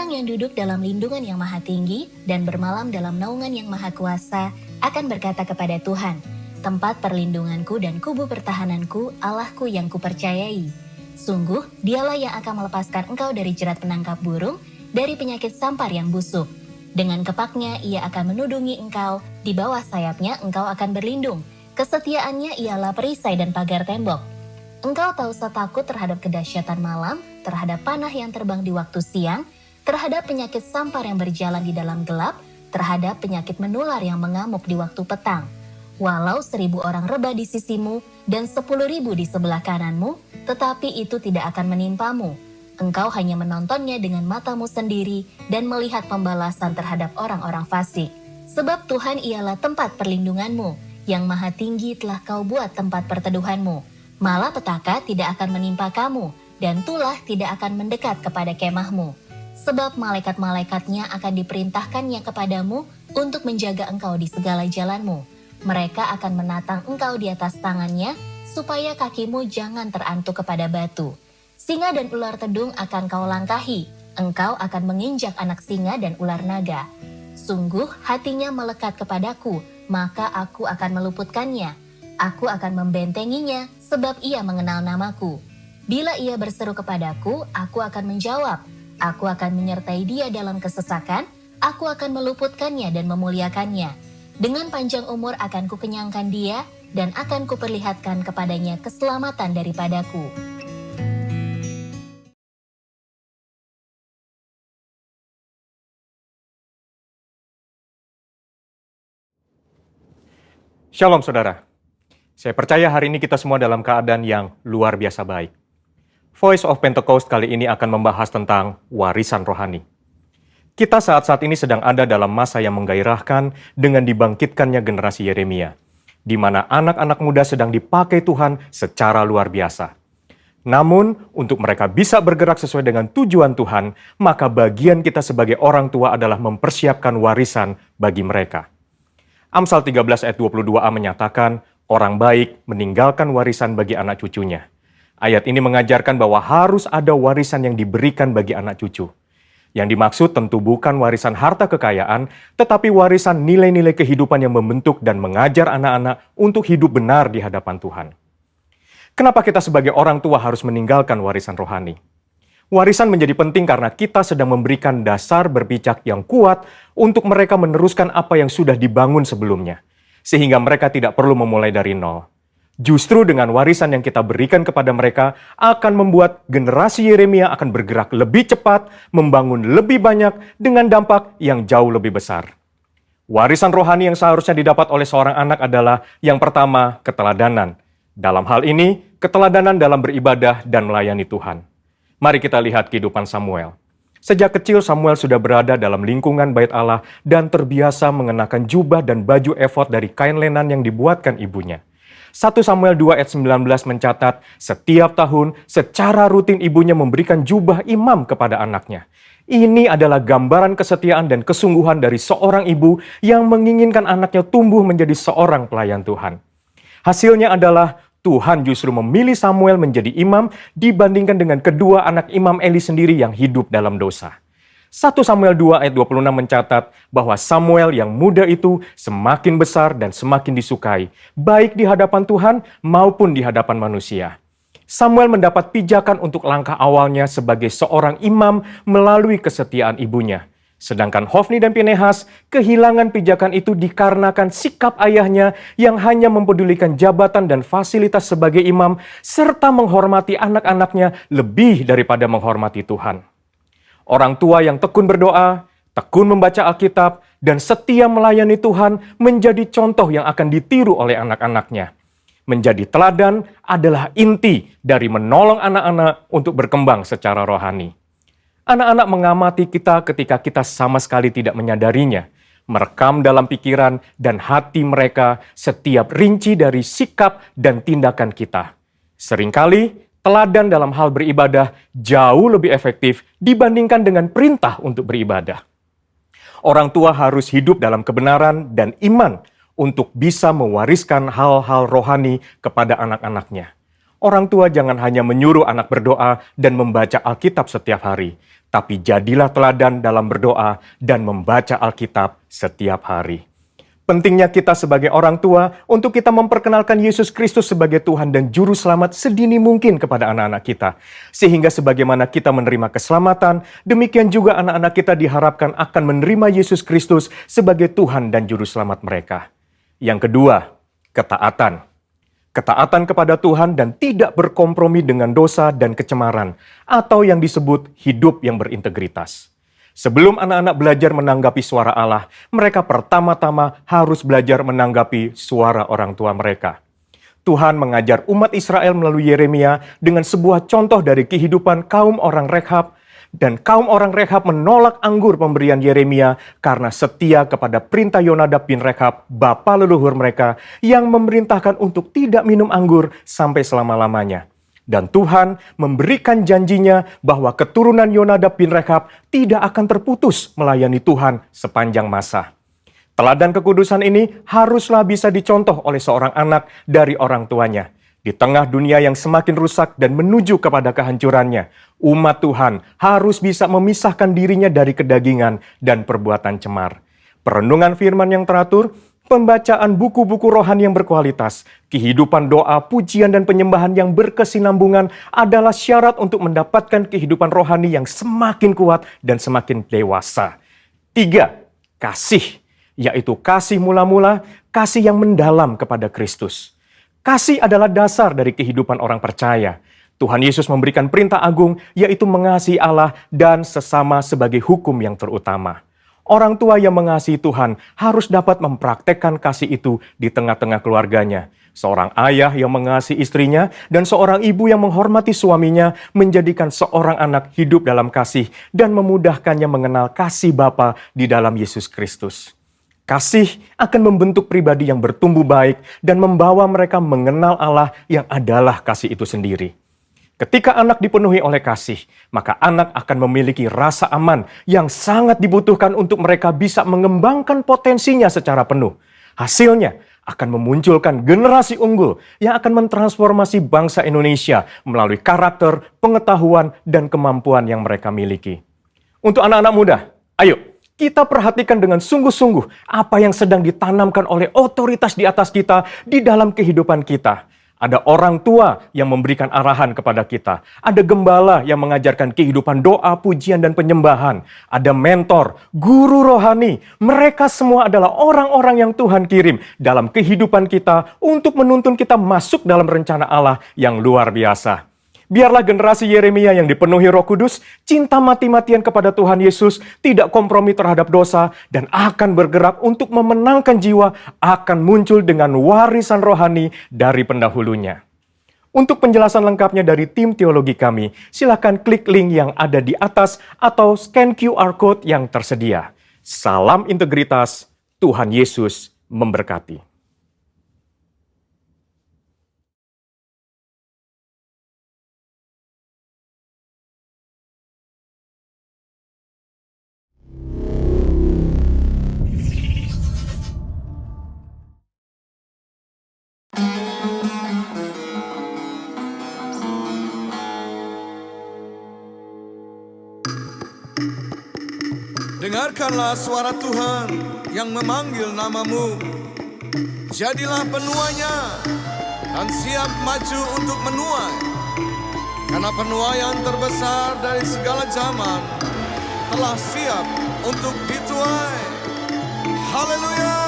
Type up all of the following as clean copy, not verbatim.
Orang yang duduk dalam lindungan yang maha tinggi dan bermalam dalam naungan yang maha kuasa akan berkata kepada Tuhan, tempat perlindunganku dan kubu pertahananku, Allahku yang kupercayai. Sungguh, dialah yang akan melepaskan engkau dari jerat penangkap burung, dari penyakit sampar yang busuk. Dengan kepaknya ia akan menudungi engkau, di bawah sayapnya engkau akan berlindung. Kesetiaannya ialah perisai dan pagar tembok. Engkau tak usah takut terhadap kedahsyatan malam, terhadap panah yang terbang di waktu siang, terhadap penyakit sampar yang berjalan di dalam gelap, terhadap penyakit menular yang mengamuk di waktu petang. Walau 1.000 orang rebah di sisimu dan 10.000 di sebelah kananmu, tetapi itu tidak akan menimpamu. Engkau hanya menontonnya dengan matamu sendiri dan melihat pembalasan terhadap orang-orang fasik. Sebab Tuhan ialah tempat perlindunganmu, yang maha tinggi telah kau buat tempat perteduhanmu. Malapetaka tidak akan menimpa kamu, dan tulah tidak akan mendekat kepada kemahmu. Sebab malaikat-malaikatnya akan diperintahkannya kepadamu untuk menjaga engkau di segala jalanmu. Mereka akan menatang engkau di atas tangannya, supaya kakimu jangan terantuk kepada batu. Singa dan ular tedung akan kau langkahi, engkau akan menginjak anak singa dan ular naga. Sungguh hatinya melekat kepadaku, maka aku akan meluputkannya. Aku akan membentenginya, sebab ia mengenal namaku. Bila ia berseru kepadaku, aku akan menjawab. Aku akan menyertai dia dalam kesesakan, aku akan meluputkannya dan memuliakannya. Dengan panjang umur akan kukenyangkan dia, dan akan kuperlihatkan kepadanya keselamatan daripadaku. Shalom saudara, saya percaya hari ini kita semua dalam keadaan yang luar biasa baik. Voice of Pentecost kali ini akan membahas tentang warisan rohani. Kita saat-saat ini sedang ada dalam masa yang menggairahkan dengan dibangkitkannya generasi Yeremia, di mana anak-anak muda sedang dipakai Tuhan secara luar biasa. Namun, untuk mereka bisa bergerak sesuai dengan tujuan Tuhan, maka bagian kita sebagai orang tua adalah mempersiapkan warisan bagi mereka. Amsal 13 ayat 22a menyatakan, orang baik meninggalkan warisan bagi anak cucunya. Ayat ini mengajarkan bahwa harus ada warisan yang diberikan bagi anak cucu. Yang dimaksud tentu bukan warisan harta kekayaan, tetapi warisan nilai-nilai kehidupan yang membentuk dan mengajar anak-anak untuk hidup benar di hadapan Tuhan. Kenapa kita sebagai orang tua harus meninggalkan warisan rohani? Warisan menjadi penting karena kita sedang memberikan dasar berpijak yang kuat untuk mereka meneruskan apa yang sudah dibangun sebelumnya, sehingga mereka tidak perlu memulai dari nol. Justru dengan warisan yang kita berikan kepada mereka akan membuat generasi Yeremia akan bergerak lebih cepat, membangun lebih banyak dengan dampak yang jauh lebih besar. Warisan rohani yang seharusnya didapat oleh seorang anak adalah yang pertama, keteladanan. Dalam hal ini, keteladanan dalam beribadah dan melayani Tuhan. Mari kita lihat kehidupan Samuel. Sejak kecil Samuel sudah berada dalam lingkungan bait Allah dan terbiasa mengenakan jubah dan baju efod dari kain lenan yang dibuatkan ibunya. 1 Samuel 2 ayat 19 mencatat, setiap tahun secara rutin ibunya memberikan jubah imam kepada anaknya. Ini adalah gambaran kesetiaan dan kesungguhan dari seorang ibu yang menginginkan anaknya tumbuh menjadi seorang pelayan Tuhan. Hasilnya adalah Tuhan justru memilih Samuel menjadi imam dibandingkan dengan kedua anak imam Eli sendiri yang hidup dalam dosa. 1 Samuel 2 ayat 26 mencatat bahwa Samuel yang muda itu semakin besar dan semakin disukai, baik di hadapan Tuhan maupun di hadapan manusia. Samuel mendapat pijakan untuk langkah awalnya sebagai seorang imam melalui kesetiaan ibunya. Sedangkan Hofni dan Pinehas kehilangan pijakan itu dikarenakan sikap ayahnya yang hanya mempedulikan jabatan dan fasilitas sebagai imam serta menghormati anak-anaknya lebih daripada menghormati Tuhan. Orang tua yang tekun berdoa, tekun membaca Alkitab, dan setia melayani Tuhan menjadi contoh yang akan ditiru oleh anak-anaknya. Menjadi teladan adalah inti dari menolong anak-anak untuk berkembang secara rohani. Anak-anak mengamati kita ketika kita sama sekali tidak menyadarinya, merekam dalam pikiran dan hati mereka setiap rinci dari sikap dan tindakan kita. Seringkali, teladan dalam hal beribadah jauh lebih efektif dibandingkan dengan perintah untuk beribadah. Orang tua harus hidup dalam kebenaran dan iman untuk bisa mewariskan hal-hal rohani kepada anak-anaknya. Orang tua jangan hanya menyuruh anak berdoa dan membaca Alkitab setiap hari, Tapi jadilah teladan dalam berdoa dan membaca Alkitab setiap hari. Pentingnya kita sebagai orang tua untuk kita memperkenalkan Yesus Kristus sebagai Tuhan dan Juru Selamat sedini mungkin kepada anak-anak kita. Sehingga sebagaimana kita menerima keselamatan, demikian juga anak-anak kita diharapkan akan menerima Yesus Kristus sebagai Tuhan dan Juru Selamat mereka. Yang kedua, ketaatan. Ketaatan kepada Tuhan dan tidak berkompromi dengan dosa dan kecemaran, atau yang disebut hidup yang berintegritas. Sebelum anak-anak belajar menanggapi suara Allah, mereka pertama-tama harus belajar menanggapi suara orang tua mereka. Tuhan mengajar umat Israel melalui Yeremia dengan sebuah contoh dari kehidupan kaum orang Rekhab, dan kaum orang Rekhab menolak anggur pemberian Yeremia karena setia kepada perintah Yonadab bin Rekhab, bapa leluhur mereka, yang memerintahkan untuk tidak minum anggur sampai selama-lamanya. Dan Tuhan memberikan janjinya bahwa keturunan Yonadab bin Rekhab tidak akan terputus melayani Tuhan sepanjang masa. Teladan kekudusan ini haruslah bisa dicontoh oleh seorang anak dari orang tuanya. Di tengah dunia yang semakin rusak dan menuju kepada kehancurannya, umat Tuhan harus bisa memisahkan dirinya dari kedagingan dan perbuatan cemar. Perenungan firman yang teratur, pembacaan buku-buku rohani yang berkualitas, kehidupan doa, pujian, dan penyembahan yang berkesinambungan adalah syarat untuk mendapatkan kehidupan rohani yang semakin kuat dan semakin dewasa. 3. Kasih, yaitu kasih mula-mula, kasih yang mendalam kepada Kristus. Kasih adalah dasar dari kehidupan orang percaya. Tuhan Yesus memberikan perintah agung, yaitu mengasihi Allah dan sesama sebagai hukum yang terutama. Orang tua yang mengasihi Tuhan harus dapat mempraktekkan kasih itu di tengah-tengah keluarganya. Seorang ayah yang mengasihi istrinya dan seorang ibu yang menghormati suaminya menjadikan seorang anak hidup dalam kasih dan memudahkannya mengenal kasih Bapa di dalam Yesus Kristus. Kasih akan membentuk pribadi yang bertumbuh baik dan membawa mereka mengenal Allah yang adalah kasih itu sendiri. Ketika anak dipenuhi oleh kasih, maka anak akan memiliki rasa aman yang sangat dibutuhkan untuk mereka bisa mengembangkan potensinya secara penuh. Hasilnya akan memunculkan generasi unggul yang akan mentransformasi bangsa Indonesia melalui karakter, pengetahuan, dan kemampuan yang mereka miliki. Untuk anak-anak muda, ayo kita perhatikan dengan sungguh-sungguh apa yang sedang ditanamkan oleh otoritas di atas kita di dalam kehidupan kita. Ada orang tua yang memberikan arahan kepada kita. Ada gembala yang mengajarkan kehidupan doa, pujian, dan penyembahan. Ada mentor, guru rohani. Mereka semua adalah orang-orang yang Tuhan kirim dalam kehidupan kita untuk menuntun kita masuk dalam rencana Allah yang luar biasa. Biarlah generasi Yeremia yang dipenuhi Roh Kudus, cinta mati-matian kepada Tuhan Yesus, tidak kompromi terhadap dosa, dan akan bergerak untuk memenangkan jiwa, akan muncul dengan warisan rohani dari pendahulunya. Untuk penjelasan lengkapnya dari tim teologi kami, silakan klik link yang ada di atas atau scan QR Code yang tersedia. Salam integritas, Tuhan Yesus memberkati. Dengarkanlah suara Tuhan yang memanggil namamu. Jadilah penuainya dan siap maju untuk menuai. Karena penuaian terbesar dari segala zaman telah siap untuk dituai. Haleluya!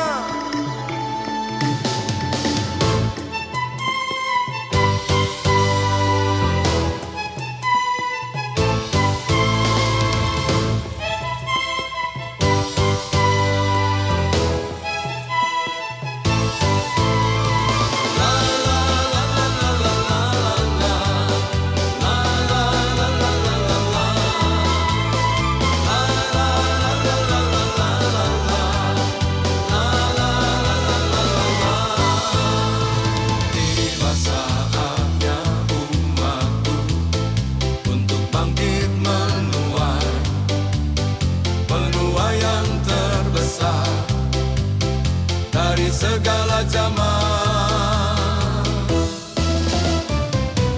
Segala zaman,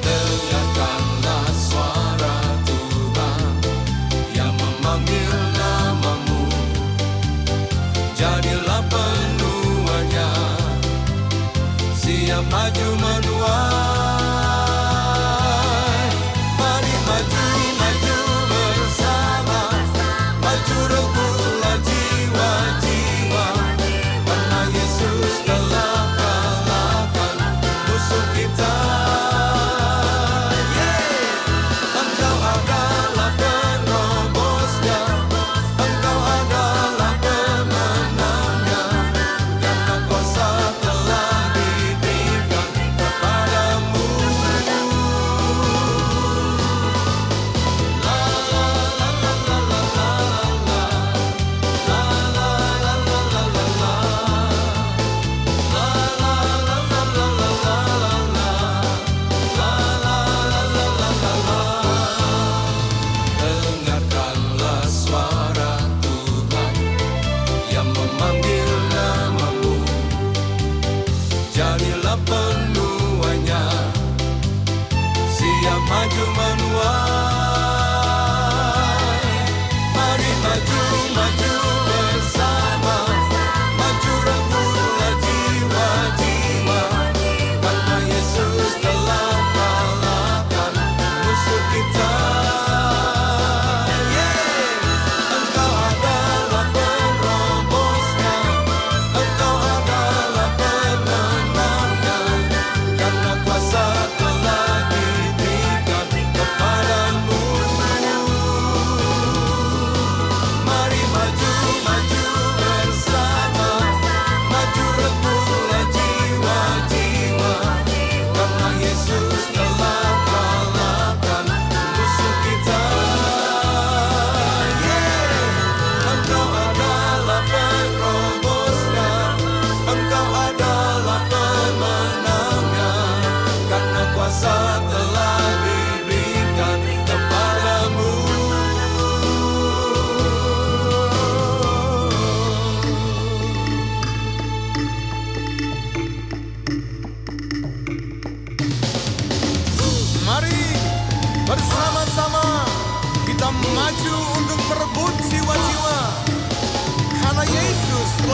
dengarkanlah suara Tuhan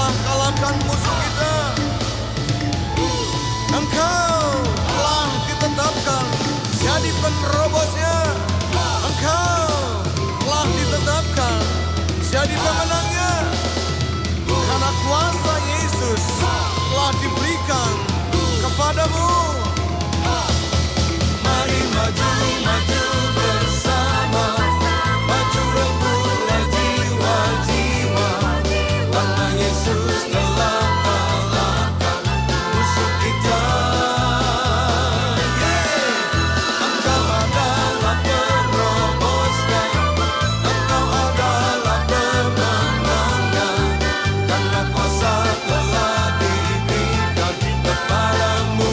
telah kalahkan musuh kita. Engkau telah ditetapkan jadi penerobosnya. Engkau telah ditetapkan jadi pemenangnya. Karena kuasa Yesus telah diberikan kepadamu. Mari maju, maju bersama, maju rebutlah jiwa-jiwa, karena Yesus telah kalahkan musuh kita. Engkau adalah penerobosnya, engkau adalah pemenangnya, karena kuasa telah diberikan kepadamu.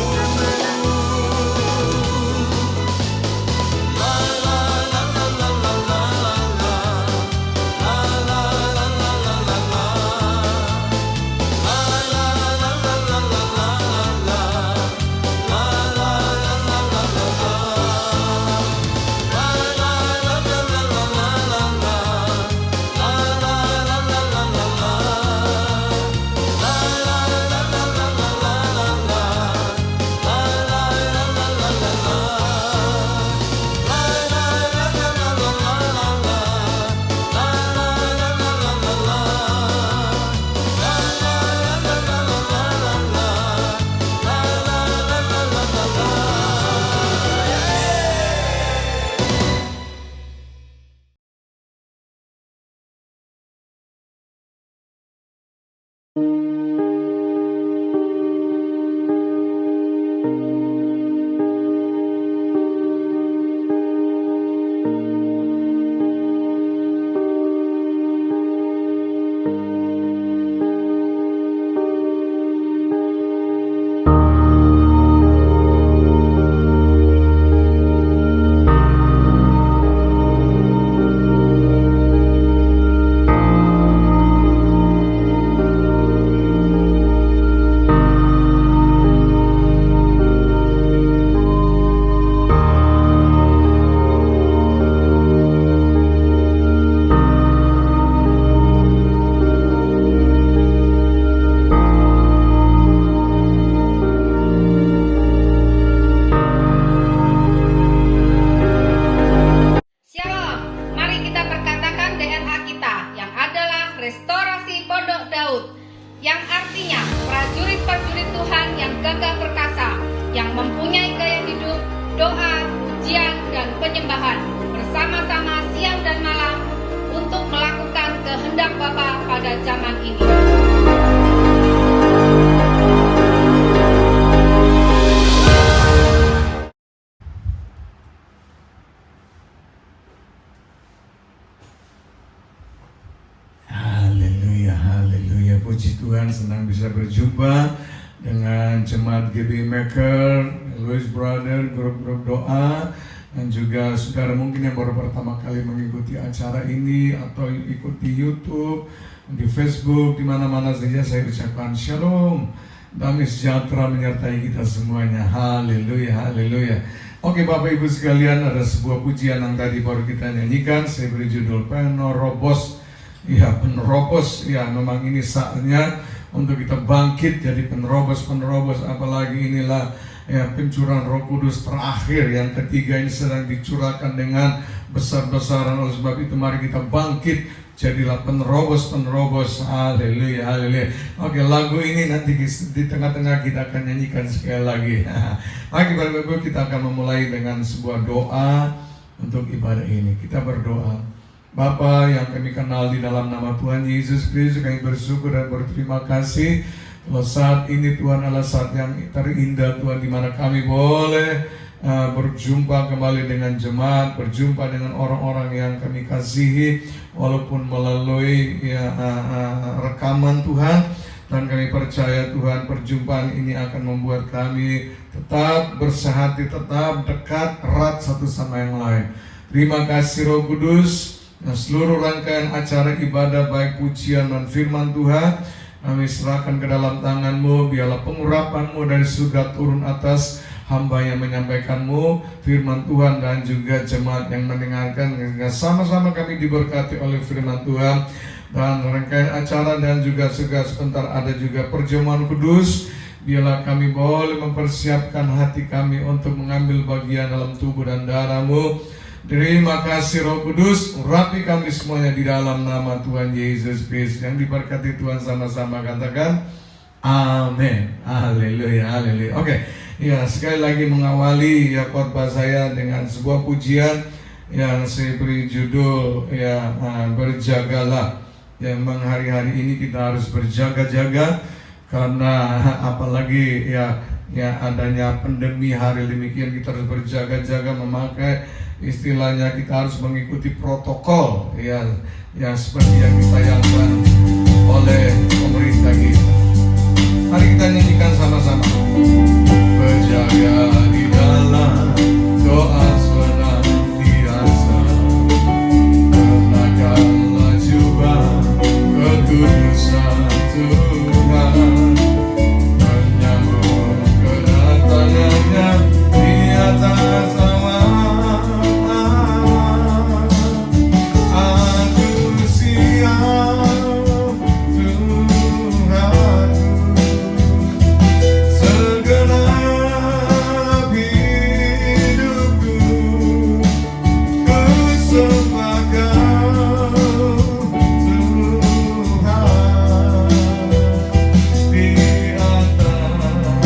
Shalom, mari kita berkatakan DNA kita yang adalah restorasi Pondok Daud, yang artinya prajurit-prajurit Tuhan yang gagah perkasa, yang mempunyai gaya hidup, doa, pujian, dan penyembahan, bersama-sama siang dan malam untuk melakukan kehendak Bapa pada zaman ini. Haleluya, haleluya. Puji Tuhan, senang bisa berjumpa dengan jemaat GBI Maker, Louis Brother, grup-grup doa, dan juga saudara mungkin yang baru pertama kali mengikuti acara ini atau ikuti YouTube, di Facebook, di mana-mana saja saya ucapkan shalom, damai sejahtera menyertai kita semuanya. Haleluya, haleluya. Oke Bapak Ibu sekalian, ada sebuah pujian yang tadi baru kita nyanyikan. Saya beri judul Penerobos. Ya, penerobos. Ya, memang ini saatnya untuk kita bangkit jadi penerobos-penerobos. Apalagi inilah ya pencurahan Roh Kudus terakhir, yang ketiga ini sedang dicurahkan dengan besar-besaran. Oleh sebab itu mari kita bangkit, jadilah penerobos-penerobos. Haleluya, haleluya. Oke, lagu ini nanti di tengah-tengah kita akan nyanyikan sekali lagi. Mari Bapak Ibu, kita akan memulai dengan sebuah doa untuk ibadah ini. Kita berdoa. Bapa yang kami kenal di dalam nama Tuhan Yesus Kristus, kami bersyukur dan berterima kasih kalau saat ini Tuhan adalah saat yang terindah Tuhan, di mana kami boleh berjumpa kembali dengan jemaat, berjumpa dengan orang-orang yang kami kasihi walaupun melalui rekaman Tuhan. Dan kami percaya Tuhan, perjumpaan ini akan membuat kami tetap bersehati, tetap dekat, erat satu sama yang lain. Terima kasih Roh Kudus. Nah, seluruh rangkaian acara ibadah baik pujian dan firman Tuhan kami serahkan ke dalam tangan-Mu. Biarlah pengurapan-Mu dari surga turun atas hamba yang menyampaikan-Mu firman Tuhan dan juga jemaat yang mendengarkan, sehingga sama-sama kami diberkati oleh firman Tuhan. dan rangkaian acara, dan juga sebentar ada juga perjamuan kudus. Biarlah kami boleh mempersiapkan hati kami untuk mengambil bagian dalam tubuh dan darah-Mu. Terima kasih Roh Kudus, urapi kami semuanya di dalam nama Tuhan Yesus Kristus. Yang diberkati Tuhan sama-sama katakan amin. Haleluya, haleluya. Oke, ya sekali lagi mengawali ya khotbah saya dengan sebuah pujian yang saya beri judul ya berjagalah. Ya, memang hari-hari ini kita harus berjaga-jaga karena apalagi ya adanya pandemi hari demikian, kita harus berjaga-jaga, memakai istilahnya kita harus mengikuti protokol ya seperti yang ditayangkan oleh pemerintah kita. Mari kita nyanyikan sama-sama. Berjaga di dalam doa senantiasa, kenakanlah jubah kekudusan Tuhan, menyambut kedatangannya di atas awan. Aku siap Tuhan, segenap hidupku ku sembahkan Tuhan, di atas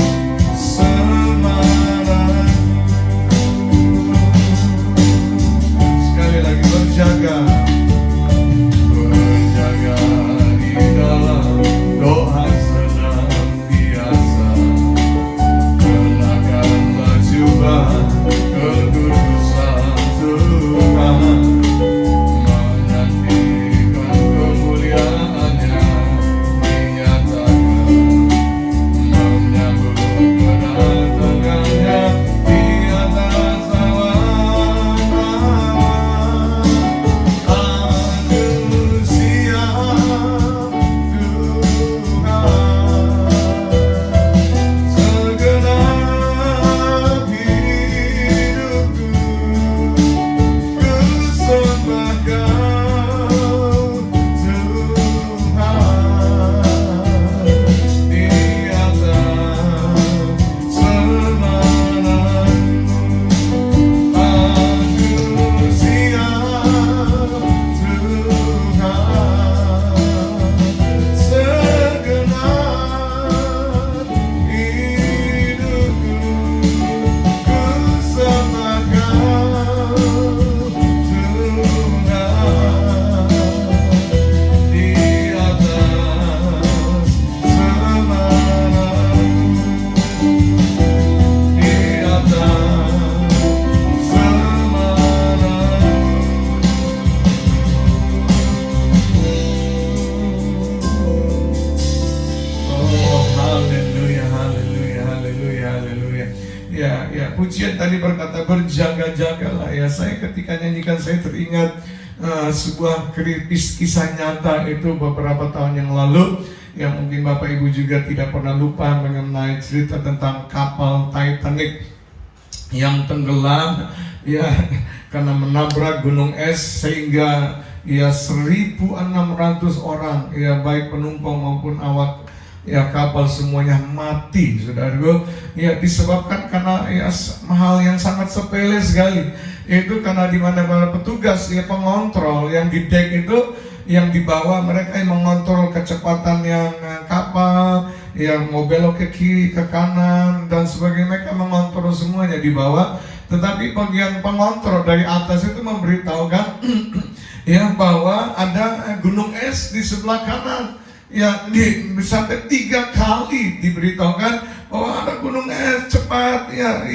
semangatku. Sekali lagi berjaga di dalam doa senantiasa, kenakanlah jubah kekudusan Tuhan, menantikan kemuliaannya dinyatakan, menyambut kedatangannya di atas awan. Aku siap Tuhan, segenap hidupku ku sembahkan Tuhan, di atas semangatku. Aku siap Tuhan, segenap hidupku ku sembahkan Tuhan, di atas semangatku, di atas semangatku. Oh, haleluya, haleluya, haleluya, haleluya. Ya, pujian tadi berkata berjaga-jagalah. Ya, saya ketika nyanyikan saya teringat sebuah kisah nyata itu beberapa tahun yang lalu. Ya, mungkin Bapak Ibu juga tidak pernah lupa mengenai cerita tentang kapal Titanic yang tenggelam ya karena menabrak gunung es, sehingga ya 1.600 orang ya baik penumpang maupun awak ya kapal semuanya mati, saudaraku. Ya disebabkan karena ya hal yang sangat sepele sekali. Itu karena di mana para petugas ya pengontrol yang di deck itu, yang di bawah mereka yang mengontrol kecepatan yang kapal, yang mau belok ke kiri, ke kanan dan sebagainya, mereka mengontrol semuanya di bawah. Tetapi bagian pengontrol dari atas itu memberitahukan ya bahwa ada gunung es di sebelah kanan. Ya, sampai 3 kali diberitahukan bahwa ada gunung es, cepat ya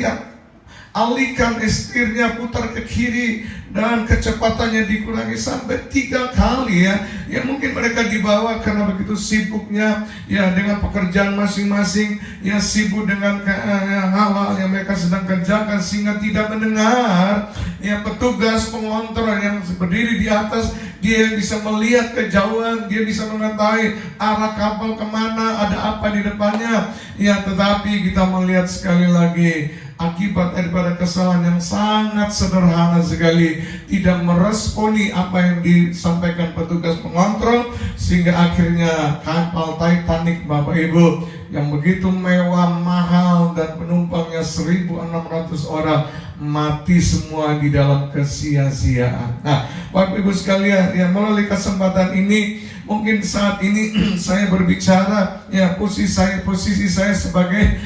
alihkan setirnya, putar ke kiri, dan kecepatannya dikurangi sampai 3 kali ya. Ya mungkin mereka dibawa karena begitu sibuknya ya dengan pekerjaan masing-masing, ya sibuk dengan hal-hal yang mereka sedang kerjakan, sehingga tidak mendengar ya petugas pengontrol yang berdiri di atas. Dia yang bisa melihat kejauhan, dia bisa mengetahui arah kapal kemana, ada apa di depannya. Ya, tetapi kita melihat sekali lagi akibat daripada kesalahan yang sangat sederhana sekali, tidak meresponi apa yang disampaikan petugas pengontrol, sehingga akhirnya kapal Titanic Bapak Ibu yang begitu mewah, mahal, dan penumpangnya 1.600 orang mati semua di dalam kesia-siaan. Nah, Bapak Ibu sekalian, ya melalui kesempatan ini mungkin saat ini saya berbicara, ya posisi saya sebagai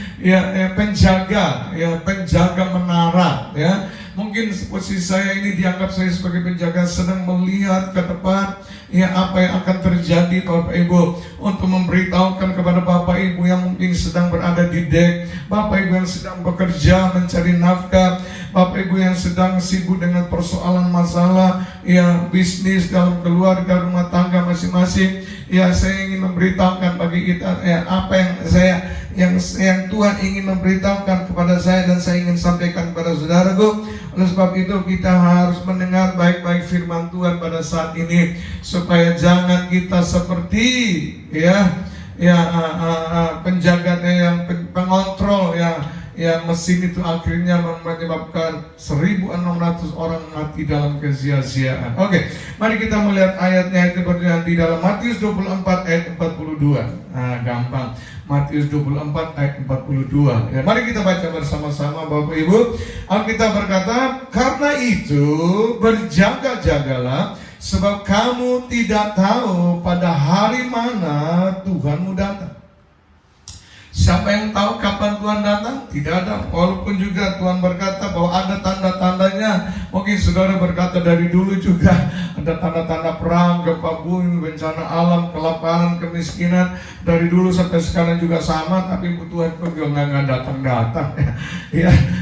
penjaga menara, ya. Mungkin posisi saya ini dianggap saya sebagai penjaga sedang melihat ke depan, ya apa yang akan terjadi Bapak Ibu, untuk memberitahukan kepada Bapak Ibu yang mungkin sedang berada di dek, Bapak Ibu yang sedang bekerja mencari nafkah, Bapak Ibu yang sedang sibuk dengan persoalan masalah, ya bisnis dalam keluarga, rumah tangga masing-masing. Ya, saya ingin memberitahukan bagi kita, ya apa yang Tuhan ingin memberitahukan kepada saya dan saya ingin sampaikan kepada saudaraku. Oleh sebab itu kita harus mendengar baik-baik firman Tuhan pada saat ini, supaya jangan kita seperti penjaga yang pengontrol, ya mesin itu akhirnya menyebabkan 1.600 orang mati dalam kesia-siaan. Oke, mari kita melihat ayatnya itu berada di dalam Matius 24 ayat 42. Nah, gampang. Matius 24 ayat 42. Ya, mari kita baca bersama-sama Bapak Ibu. Alkitab berkata, "Karena itu berjaga-jagalah, sebab kamu tidak tahu pada hari mana Tuhanmu datang." Siapa yang tahu kapan Tuhan datang? Tidak ada. Walaupun juga Tuhan berkata bahwa ada tanda-tandanya. Mungkin saudara berkata dari dulu juga ada tanda-tanda perang, gempa bumi, bencana alam, kelaparan, kemiskinan. Dari dulu sampai sekarang juga sama. Tapi Tuhan pun juga nggak datang-datang.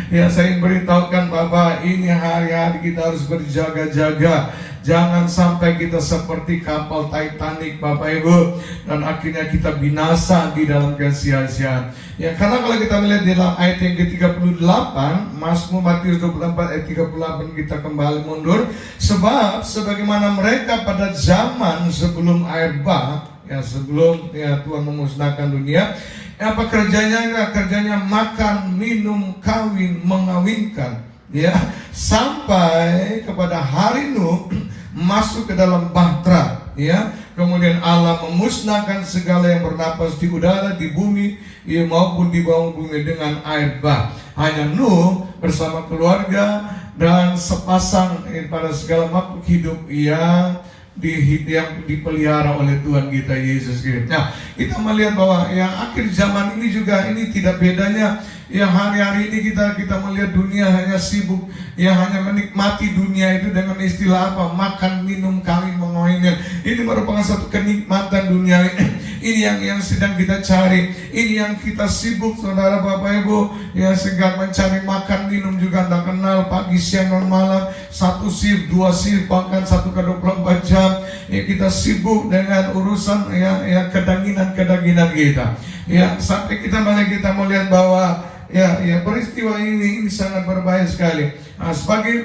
Ya, saya ingin beritahukan bahwa ini hari-hari kita harus berjaga-jaga. Jangan sampai kita seperti kapal Titanic Bapak Ibu, dan akhirnya kita binasa di dalam kesia-siaan. Ya, karena kalau kita melihat di dalam ayat yang ke-38, Mazmur Matius 24 ayat 38, kita kembali mundur. Sebab sebagaimana mereka pada zaman sebelum air bah, sebelum Tuhan memusnahkan dunia, apa kerjanya? Kerjanya makan, minum, kawin, mengawinkan, sampai kepada hari Nuh masuk ke dalam bahtera, kemudian Allah memusnahkan segala yang bernapas di udara, di bumi, maupun di bawah bumi dengan air bah. Hanya Nuh bersama keluarga dan sepasang pada segala makhluk hidup yang dipelihara oleh Tuhan kita Yesus Kristus. Nah, kita melihat bahwa yang akhir zaman ini juga ini tidak bedanya. Yang hari-hari ini kita melihat dunia hanya sibuk, hanya menikmati dunia itu dengan istilah apa? Makan, minum, kawin, mengawinkan. Ini merupakan satu kenikmatan dunia. Ini yang sedang kita cari. Ini yang kita sibuk, saudara Bapak Ibu. Sehingga mencari makan, minum juga tidak kenal. Pagi, siang, dan malam. 1 shift, 2 shift, bahkan 1 ke 24 jam. Kita sibuk dengan urusan kedanginan kita. Sampai kita melihat bahwa peristiwa ini sangat berbahaya sekali. Nah, sebagai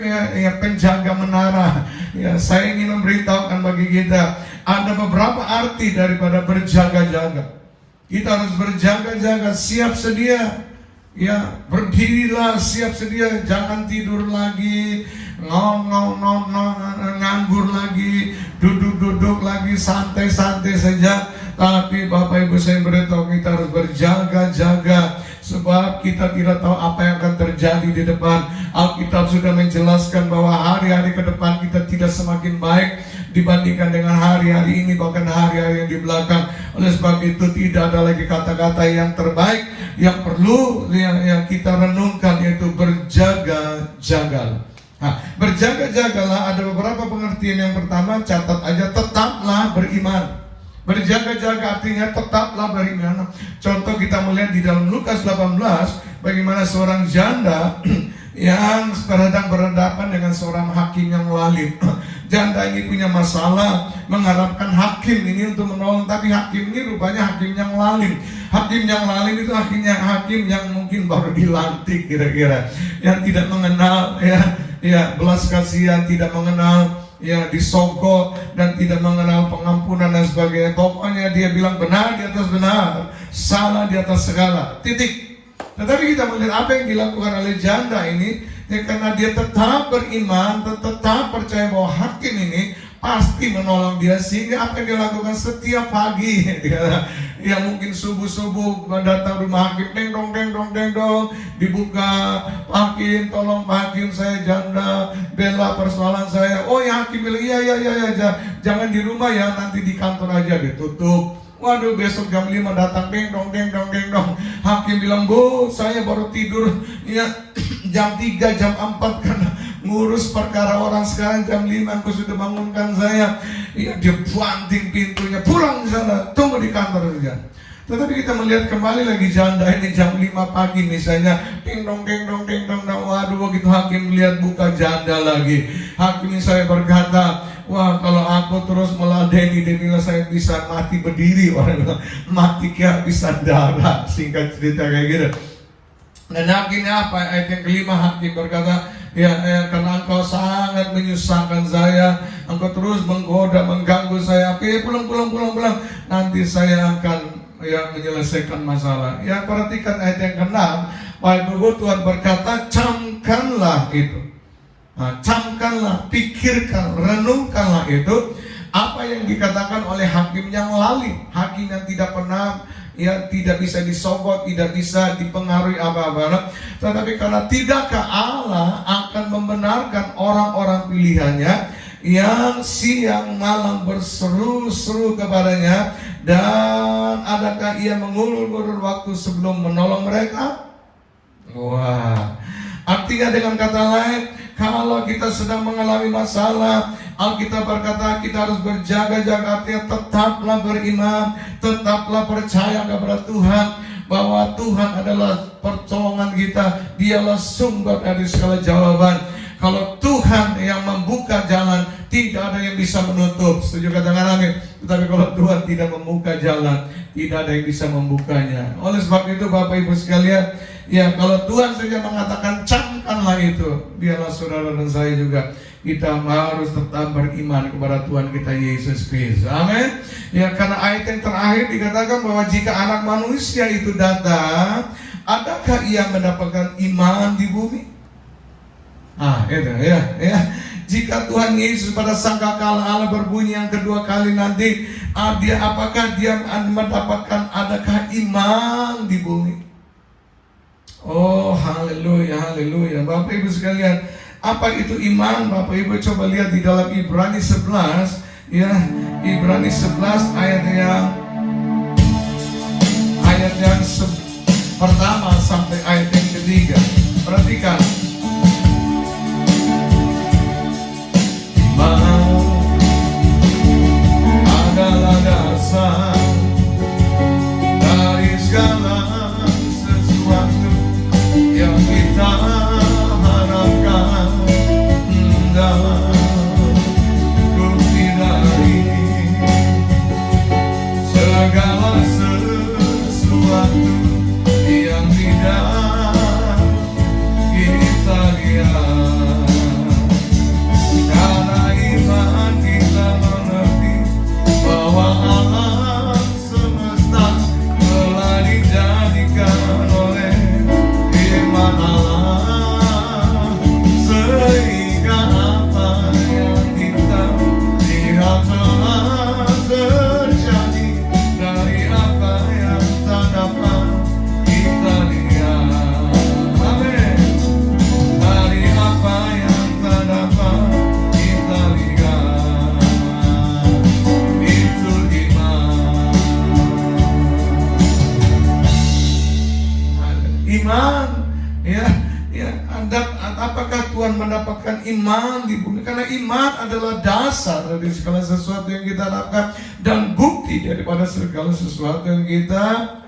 penjaga menara, saya ingin memberitahukan bagi kita ada beberapa arti daripada berjaga-jaga. Kita harus berjaga-jaga, siap sedia. Berdirilah, siap sedia, jangan tidur lagi, nganggur lagi, duduk-duduk lagi, santai-santai saja. Tapi Bapak Ibu, saya beritahu kita harus berjaga-jaga, sebab kita tidak tahu apa yang akan terjadi di depan. Alkitab sudah menjelaskan bahwa hari-hari ke depan kita tidak semakin baik dibandingkan dengan hari-hari ini, bahkan hari-hari yang di belakang. Oleh sebab itu tidak ada lagi kata-kata yang terbaik yang perlu yang kita renungkan, yaitu berjaga-jagalah. Nah, berjaga-jagalah ada beberapa pengertian. Yang pertama, catat aja, tetaplah beriman. Berjaga-jaga artinya tetaplah beriman. Contoh kita melihat di dalam Lukas 18, bagaimana seorang janda yang sedang berhadapan dengan seorang hakim yang lalim. Janda ini punya masalah, mengharapkan hakim ini untuk menolong, tapi hakim ini rupanya hakim yang lalim. Hakim yang lalim itu hakim yang mungkin baru dilantik kira-kira, yang tidak mengenal belas kasihan, tidak mengenal disogok, dan tidak mengenal pengampunan dan sebagainya. Pokoknya dia bilang benar di atas benar, salah di atas segala, titik. Tetapi kita melihat apa yang dilakukan oleh janda ini, ya karena dia tetap beriman, tetap percaya bahwa hakim ini pasti menolong dia, sehingga apa yang dia lakukan setiap pagi, ya mungkin subuh-subuh datang rumah hakim, deng dong, dibuka, hakim tolong hakim, saya janda, bela persoalan saya. Oh ya, hakim bilang iya, jangan di rumah ya, nanti di kantor aja, ditutup. Waduh, besok jam 5 datang, deng dong. Hakim bilang, Bu, saya baru tidur ya jam 3, jam 4 karena ngurus perkara orang. Sekarang jam 5 aku sudah bangunkan saya. Ya, dia banting pintunya, pulang di sana, tunggu di kantor saja. Tetapi kita melihat kembali lagi janda ini jam 5 pagi misalnya, ding dong. Waduh, begitu hakim melihat buka janda lagi. Hakim ini saya berkata, wah, kalau aku terus meladeni, denilah saya bisa mati berdiri. Orang bilang, mati kayak bisa darah. Singkat cerita kayak gitu. Dan akhirnya apa? Ayat yang kelima, hakim berkata, ya, karena engkau sangat menyusahkan saya, engkau terus menggoda, mengganggu saya. Oke, pulang. Nanti saya akan menyelesaikan masalah. Ya, perhatikan ayat yang ke-6. Baik, Tuhan berkata, camkanlah itu. Camkanlah, pikirkan, renungkanlah itu apa yang dikatakan oleh hakim yang lalim, hakim yang tidak pernah, ya tidak bisa disogok, tidak bisa dipengaruhi apa-apa. Tetapi karena tidakkah Allah akan membenarkan orang-orang pilihannya yang siang malam berseru-seru kepadanya, dan adakah ia mengulur-ulur waktu sebelum menolong mereka? Wah, artinya dengan kata lain, kalau kita sedang mengalami masalah, Alkitab berkata kita harus berjaga-jaga, artinya tetaplah beriman, tetaplah percaya kepada Tuhan, bahwa Tuhan adalah pertolongan kita, Dialah sumber dari segala jawaban. Kalau Tuhan yang membuka jalan, tidak ada yang bisa menutup. Setuju, katakan amin. Tetapi kalau Tuhan tidak membuka jalan, tidak ada yang bisa membukanya. Oleh sebab itu Bapak Ibu sekalian, ya kalau Tuhan saja mengatakan camkanlah itu, Dialah saudara dan saya juga, kita harus tetap beriman kepada Tuhan kita Yesus Kristus. Amin. Ya, karena ayat yang terakhir dikatakan bahwa jika anak manusia itu datang, adakah ia mendapatkan iman di bumi? Itu ya. Jika Tuhan Yesus pada sangkakala Allah berbunyi yang kedua kali nanti, apakah dia mendapatkan, adakah iman di bumi? Oh, haleluya. Bapak Ibu sekalian, apa itu iman? Bapak Ibu coba lihat di dalam Ibrani 11, ya. Ibrani 11 ayat yang pertama sampai ayat yang ketiga. Perhatikan. Iman adalah dasar dari segala sesuatu yang kita harapkan, dan bukti dari segala sesuatu yang tidak kita lihat. Karena iman kita mengerti bahwa alam semesta telah dijadikan oleh firman Allah, sehingga apa yang kita lihat telah terjadi dari apa yang tak dapat kita lihat. Amin. Dari apa yang tak dapat kita lihat, itu iman. Apakah Tuhan mendapatkan iman di bumi? Karena iman adalah dasar dari segala sesuatu yang kita harapkan, dan bukti daripada segala sesuatu yang kita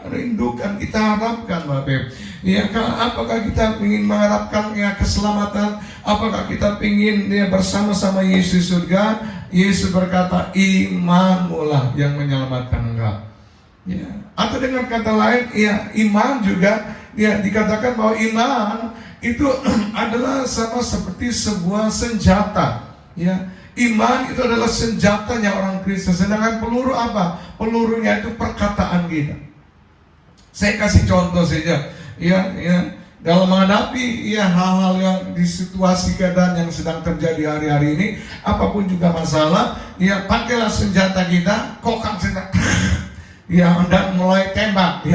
rindukan, kita harapkan, Bapak. Ya, apakah kita ingin mengharapkan keselamatan? Apakah kita ingin bersama-sama Yesus surga? Yesus berkata, imanmu lah yang menyelamatkan engkau. Ya. Atau dengan kata lain, ya, iman juga dikatakan bahwa iman itu adalah sama seperti sebuah senjata. Ya, iman itu adalah senjatanya orang Kristen. Sedangkan peluru apa? Pelurunya itu perkataan kita. Saya kasih contoh saja. dalam menghadapi hal-hal yang di situasi keadaan yang sedang terjadi hari-hari ini, apapun juga masalah, pakailah senjata kita, kokang senjata, dan mulai tembak,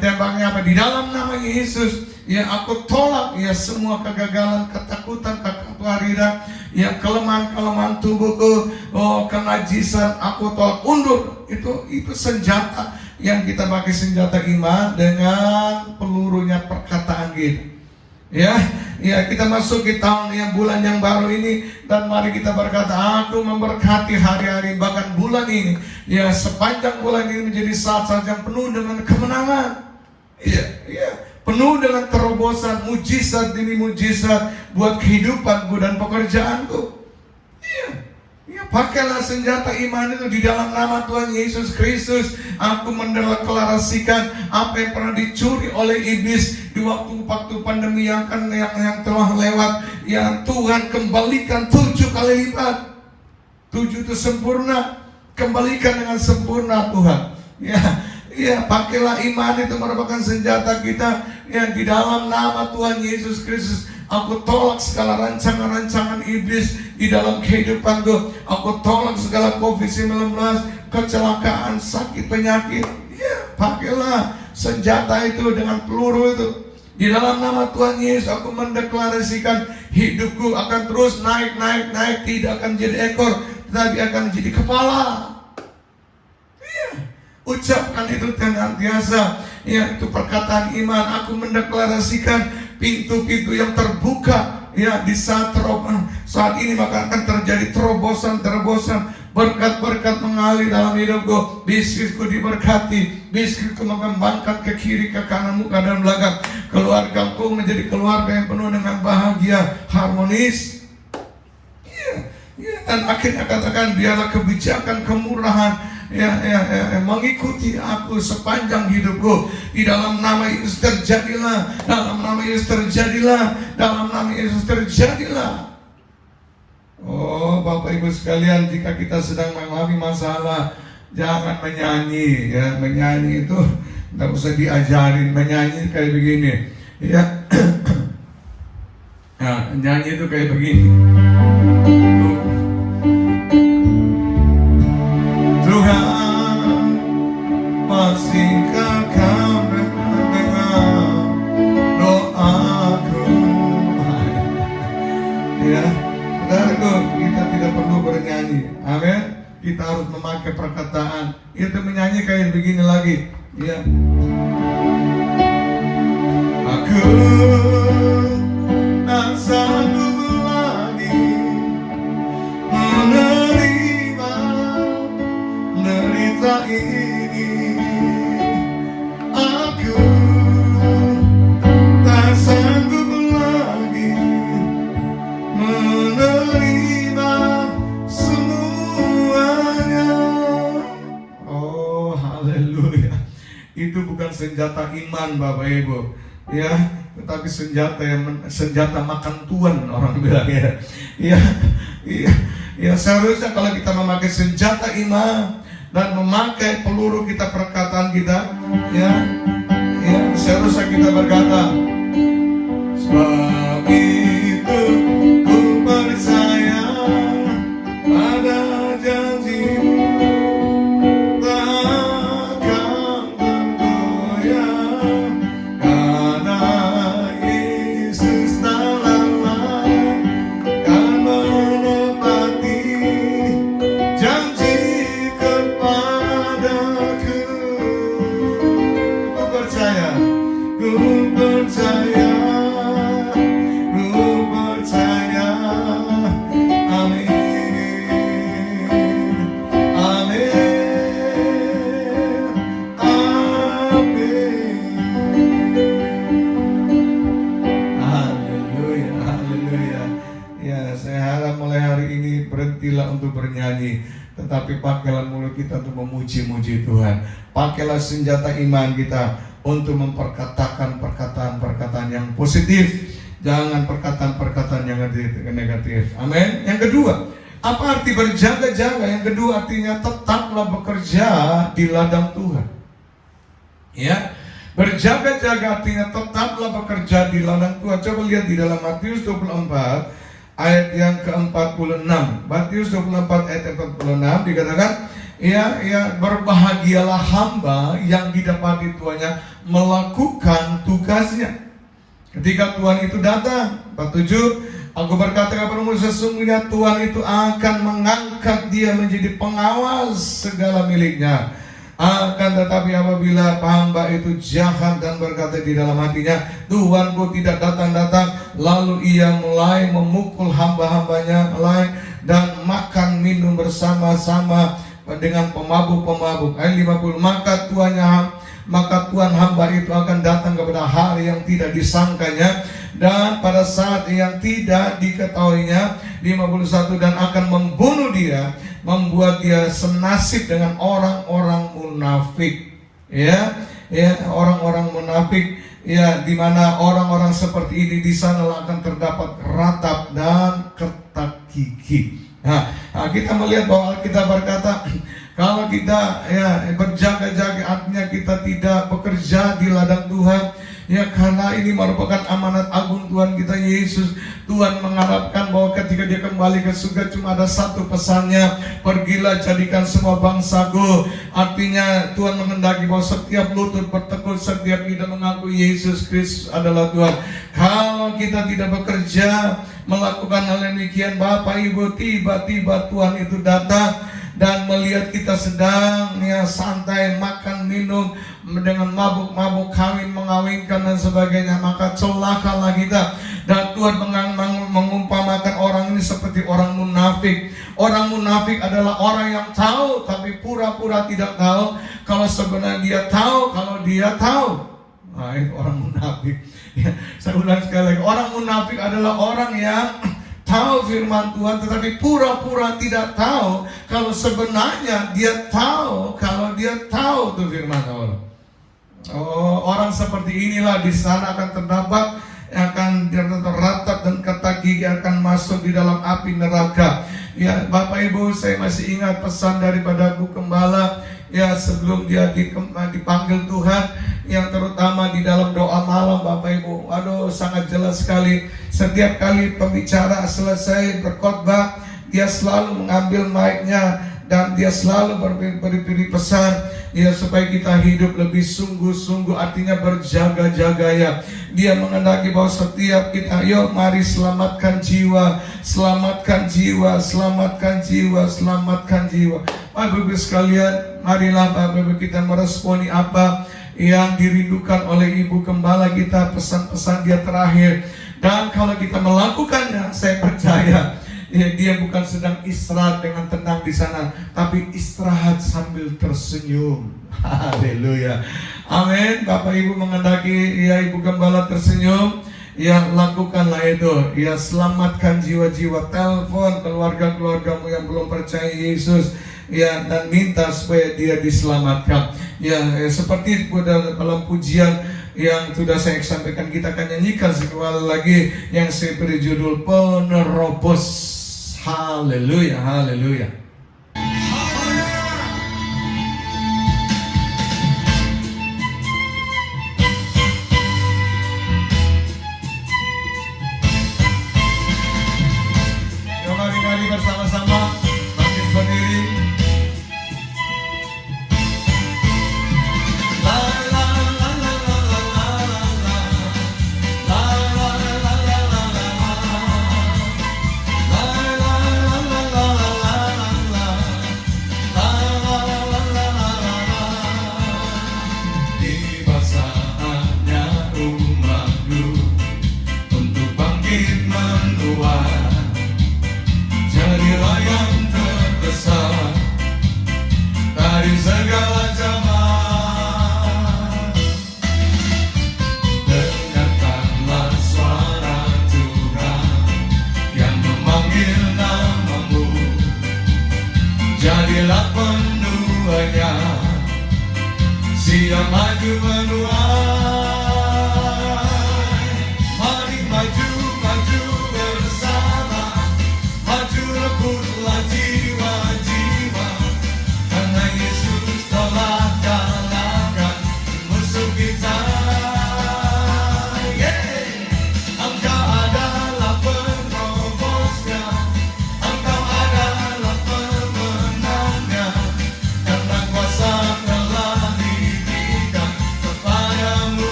tembaknya apa? Di dalam nama Yesus, aku tolak semua kegagalan, ketakutan, kehadiran, kelemahan tubuhku, kenajisan, aku tolak, undur. Itu senjata yang kita pakai, senjata iman dengan pelurunya perkataan kita. Kita masuk di tahun bulan yang baru ini, dan mari kita berkata, aku memberkati hari-hari bahkan bulan ini. Sepanjang bulan ini menjadi saat-saat yang penuh dengan kemenangan. Penuh dengan terobosan, mujizat demi mujizat buat kehidupanku dan pekerjaanku. Pakailah senjata iman itu di dalam nama Tuhan Yesus Kristus. Aku mendeklarasikan apa yang pernah dicuri oleh iblis di waktu pandemi yang telah lewat, yang Tuhan kembalikan 7 kali lipat. 7 itu sempurna, kembalikan dengan sempurna Tuhan. Pakailah iman itu merupakan senjata kita. Di dalam nama Tuhan Yesus Kristus, aku tolak segala rancangan-rancangan iblis di dalam kehidupanku. Aku tolak segala COVID-19, kecelakaan, sakit, penyakit. Pakailah senjata itu dengan peluru itu. Di dalam nama Tuhan Yesus, aku mendeklarasikan hidupku akan terus naik, tidak akan jadi ekor, tetapi akan jadi kepala. Ucapkan itu dengan biasa. Itu perkataan iman. Aku mendeklarasikan pintu-pintu yang terbuka di saat ini, maka akan terjadi terobosan, berkat-berkat mengalir dalam hidupku. Bisnisku diberkati, bisnisku mengembangkan ke kiri, ke kanan, muka dan belakang. Keluargaku menjadi keluarga yang penuh dengan bahagia, harmonis. Dan akhirnya katakan, biarlah kebijakan, kemurahan mengikuti aku sepanjang hidupku. Di dalam nama Yesus terjadilah, dalam nama Yesus terjadilah, dalam nama Yesus terjadilah. Oh Bapak Ibu sekalian, jika kita sedang mengalami masalah, jangan menyanyi. Menyanyi itu nggak usah diajarin. Menyanyi kayak begini, nyanyi itu kayak begini. Tuhan, masihkah kau mendengar doaku? Saudaraku, kita tidak perlu bernyanyi. Amin. Kita harus memakai perkataan. Itu menyanyi kayak begini lagi. Aku tak sanggup lagi menerima derita ini. Aku tak sanggup lagi menerima semuanya. Oh haleluya. Itu bukan senjata iman Bapak Ibu, tetapi senjata makan tuan, orang bilang seharusnya kalau kita memakai senjata iman dan memakai peluru kita, perkataan kita, seharusnya kita berkata, sebab itu ku percaya pada janji-Mu, takkan tergoyah, karena Yesus tak lalai kan menepati janji kepadaku. Ku percaya, amin, haleluya. Saya harap mulai hari ini berhentilah untuk bernyanyi, tetapi pakailah mulut kita untuk memuji-muji Tuhan. Pakailah senjata iman kita untuk memperkatakan perkataan-perkataan yang positif, jangan perkataan-perkataan yang negatif. Amin. Yang kedua, apa arti berjaga-jaga? Yang kedua artinya tetaplah bekerja di ladang Tuhan. Berjaga-jaga artinya tetaplah bekerja di ladang Tuhan. Coba lihat di dalam Matius 24 ayat yang ke-46. Matius 24 ayat 46 dikatakan, ya berbahagialah hamba yang didapati tuannya melakukan tugasnya ketika Tuhan itu datang. 47, aku berkata kepadamu, sesungguhnya Tuhan itu akan mengangkat dia menjadi pengawas segala miliknya. Akan tetapi apabila hamba itu jahat dan berkata di dalam hatinya, Tuhanku tidak datang-datang, lalu ia mulai memukul hamba-hambanya lain dan makan minum bersama-sama dengan pemabuk-pemabuk. Ayat 50, maka Tuhan hamba itu akan datang kepada hari yang tidak disangkanya dan pada saat yang tidak diketahuinya. 51, dan akan membunuh dia, membuat dia senasib dengan orang-orang munafik. Orang-orang munafik, di mana orang-orang seperti ini di sana akan terdapat ratap dan ketak gigi. Nah, kita melihat bahwa kita berkata, kalau kita berjaga-jaga artinya kita tidak bekerja di ladang Tuhan. Karena ini merupakan amanat agung Tuhan kita Yesus. Tuhan mengharapkan bahwa ketika dia kembali ke surga cuma ada satu pesannya, pergilah jadikan semua bangsaku. Artinya Tuhan menghendaki bahwa setiap lutut bertekuk, setiap lidah mengaku Yesus Kristus adalah Tuhan. Kalau kita tidak bekerja melakukan hal demikian, Bapak Ibu, tiba-tiba Tuhan itu datang dan melihat kita sedang santai makan minum dengan mabuk-mabuk, kawin mengawinkan dan sebagainya, maka celakalah kita. Dan Tuhan mengumpamakan orang ini seperti orang munafik. Orang munafik adalah orang yang tahu tapi pura-pura tidak tahu, kalau sebenarnya dia tahu kalau dia tahu. Nah, itu orang munafik. Saya ulang sekali lagi, orang munafik adalah orang yang tahu firman Tuhan tetapi pura-pura tidak tahu, kalau sebenarnya dia tahu kalau dia tahu tuh firman Allah. Orang seperti inilah di sana akan terdapat, akan ratap dan ketak gigi, akan masuk di dalam api neraka. Bapak Ibu, saya masih ingat pesan daripada Bu Gembala sebelum dia dipanggil Tuhan, yang terutama di dalam doa malam, Bapak Ibu. Sangat jelas sekali. Setiap kali pembicara selesai berkhotbah, dia selalu mengambil mic-nya dan dia selalu beri pesan supaya kita hidup lebih sungguh-sungguh, artinya berjaga-jaga. Dia mengendaki bahwa setiap kita, mari selamatkan jiwa, selamatkan jiwa, selamatkan jiwa, selamatkan jiwa. Bapak Ibu sekalian, marilah Bapak Ibu kita meresponi apa yang dirindukan oleh Ibu Gembala kita, pesan-pesan dia terakhir. Dan kalau kita melakukannya, saya percaya dia bukan sedang istirahat dengan tenang di sana, tapi istirahat sambil tersenyum. Haleluya, amin. Bapak Ibu mengendaki Ibu Gembala tersenyum, lakukanlah itu. Selamatkan jiwa-jiwa, telepon keluarga-keluargamu yang belum percaya Yesus, dan minta supaya dia diselamatkan. Seperti dalam pujian yang sudah saya sampaikan, kita akan nyanyikan sekali lagi yang saya beri judul Penerobos. Haleluya, haleluya. Mari bersama-sama bangkit berdiri. Jadilah penuhnya, siap maju menuai. Mari maju, maju bersama, maju rebutlah jiwa-jiwa, karena Yesus telah kalahkan musuh kita.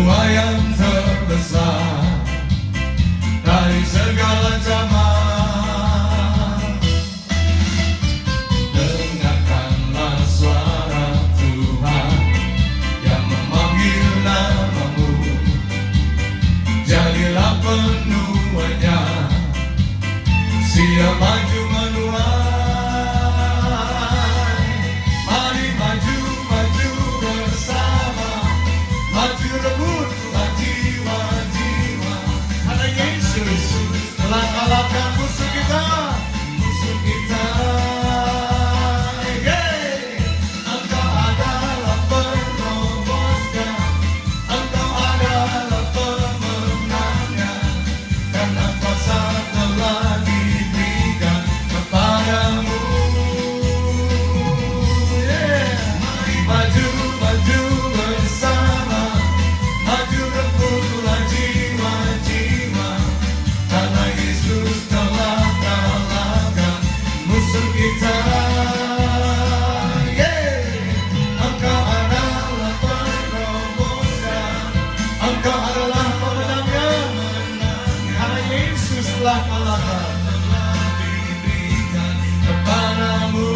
Tua yang terbesar dari segala zaman. Dengarkanlah suara Tuhan yang memanggil namamu. Jadilah penuhnya, siap maju menuai. Mari maju, maju bersama, maju rebut jiwa-jiwa. Karena Yesus telah kalahkan musuh kita, musuh kita. Hey, Engkau adalah penerobosnya, Engkau adalah pemenangnya, karena kuasa telah diberikan kepadamu. Yeah. Mari maju, maju bersama, maju rebutlah jiwa-jiwa, karena Yesus telah kalahkan musuh kita. Yeah. Engkau adalah penerobosnya, Engkau adalah pemenangnya, karena Yesus telah kalahkan, telah diberikan kepadamu.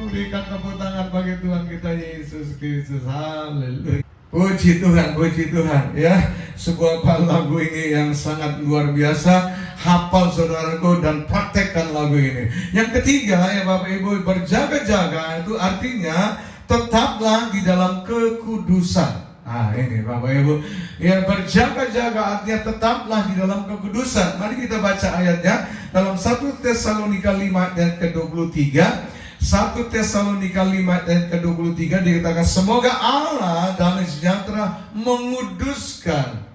Berikan tepuk tangan bagi Tuhan kita Yesus Kristus. Haleluya. Puji Tuhan, puji Tuhan ya. Sebuah lagu ini yang sangat luar biasa. Hafal saudaraku dan praktekkan lagu ini. Yang ketiga ya Bapak Ibu, berjaga-jaga itu artinya tetaplah di dalam kekudusan. Nah ini Bapak Ibu, ya berjaga-jaga artinya tetaplah di dalam kekudusan. Mari kita baca ayatnya dalam 1 Tesalonika 5 ayat ke-23. 1 Tesalonika 5 ayat ke-23 dikatakan, semoga Allah damai sejahtera menguduskan.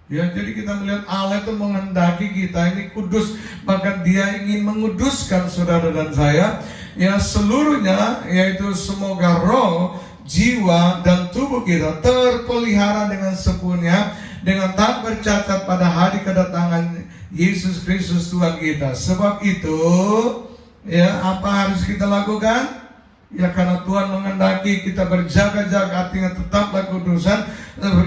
Ya, jadi kita melihat Allah itu menghendaki kita ini kudus, bahkan Dia ingin menguduskan saudara dan saya, ya seluruhnya, yaitu semoga roh, jiwa dan tubuh kita terpelihara dengan sempurna, dengan tak bercacat pada hari kedatangan Yesus Kristus Tuhan kita. Sebab itu, ya apa harus kita lakukan? Ya karena Tuhan menghendaki kita berjaga-jaga, artinya tetaplah kudusan.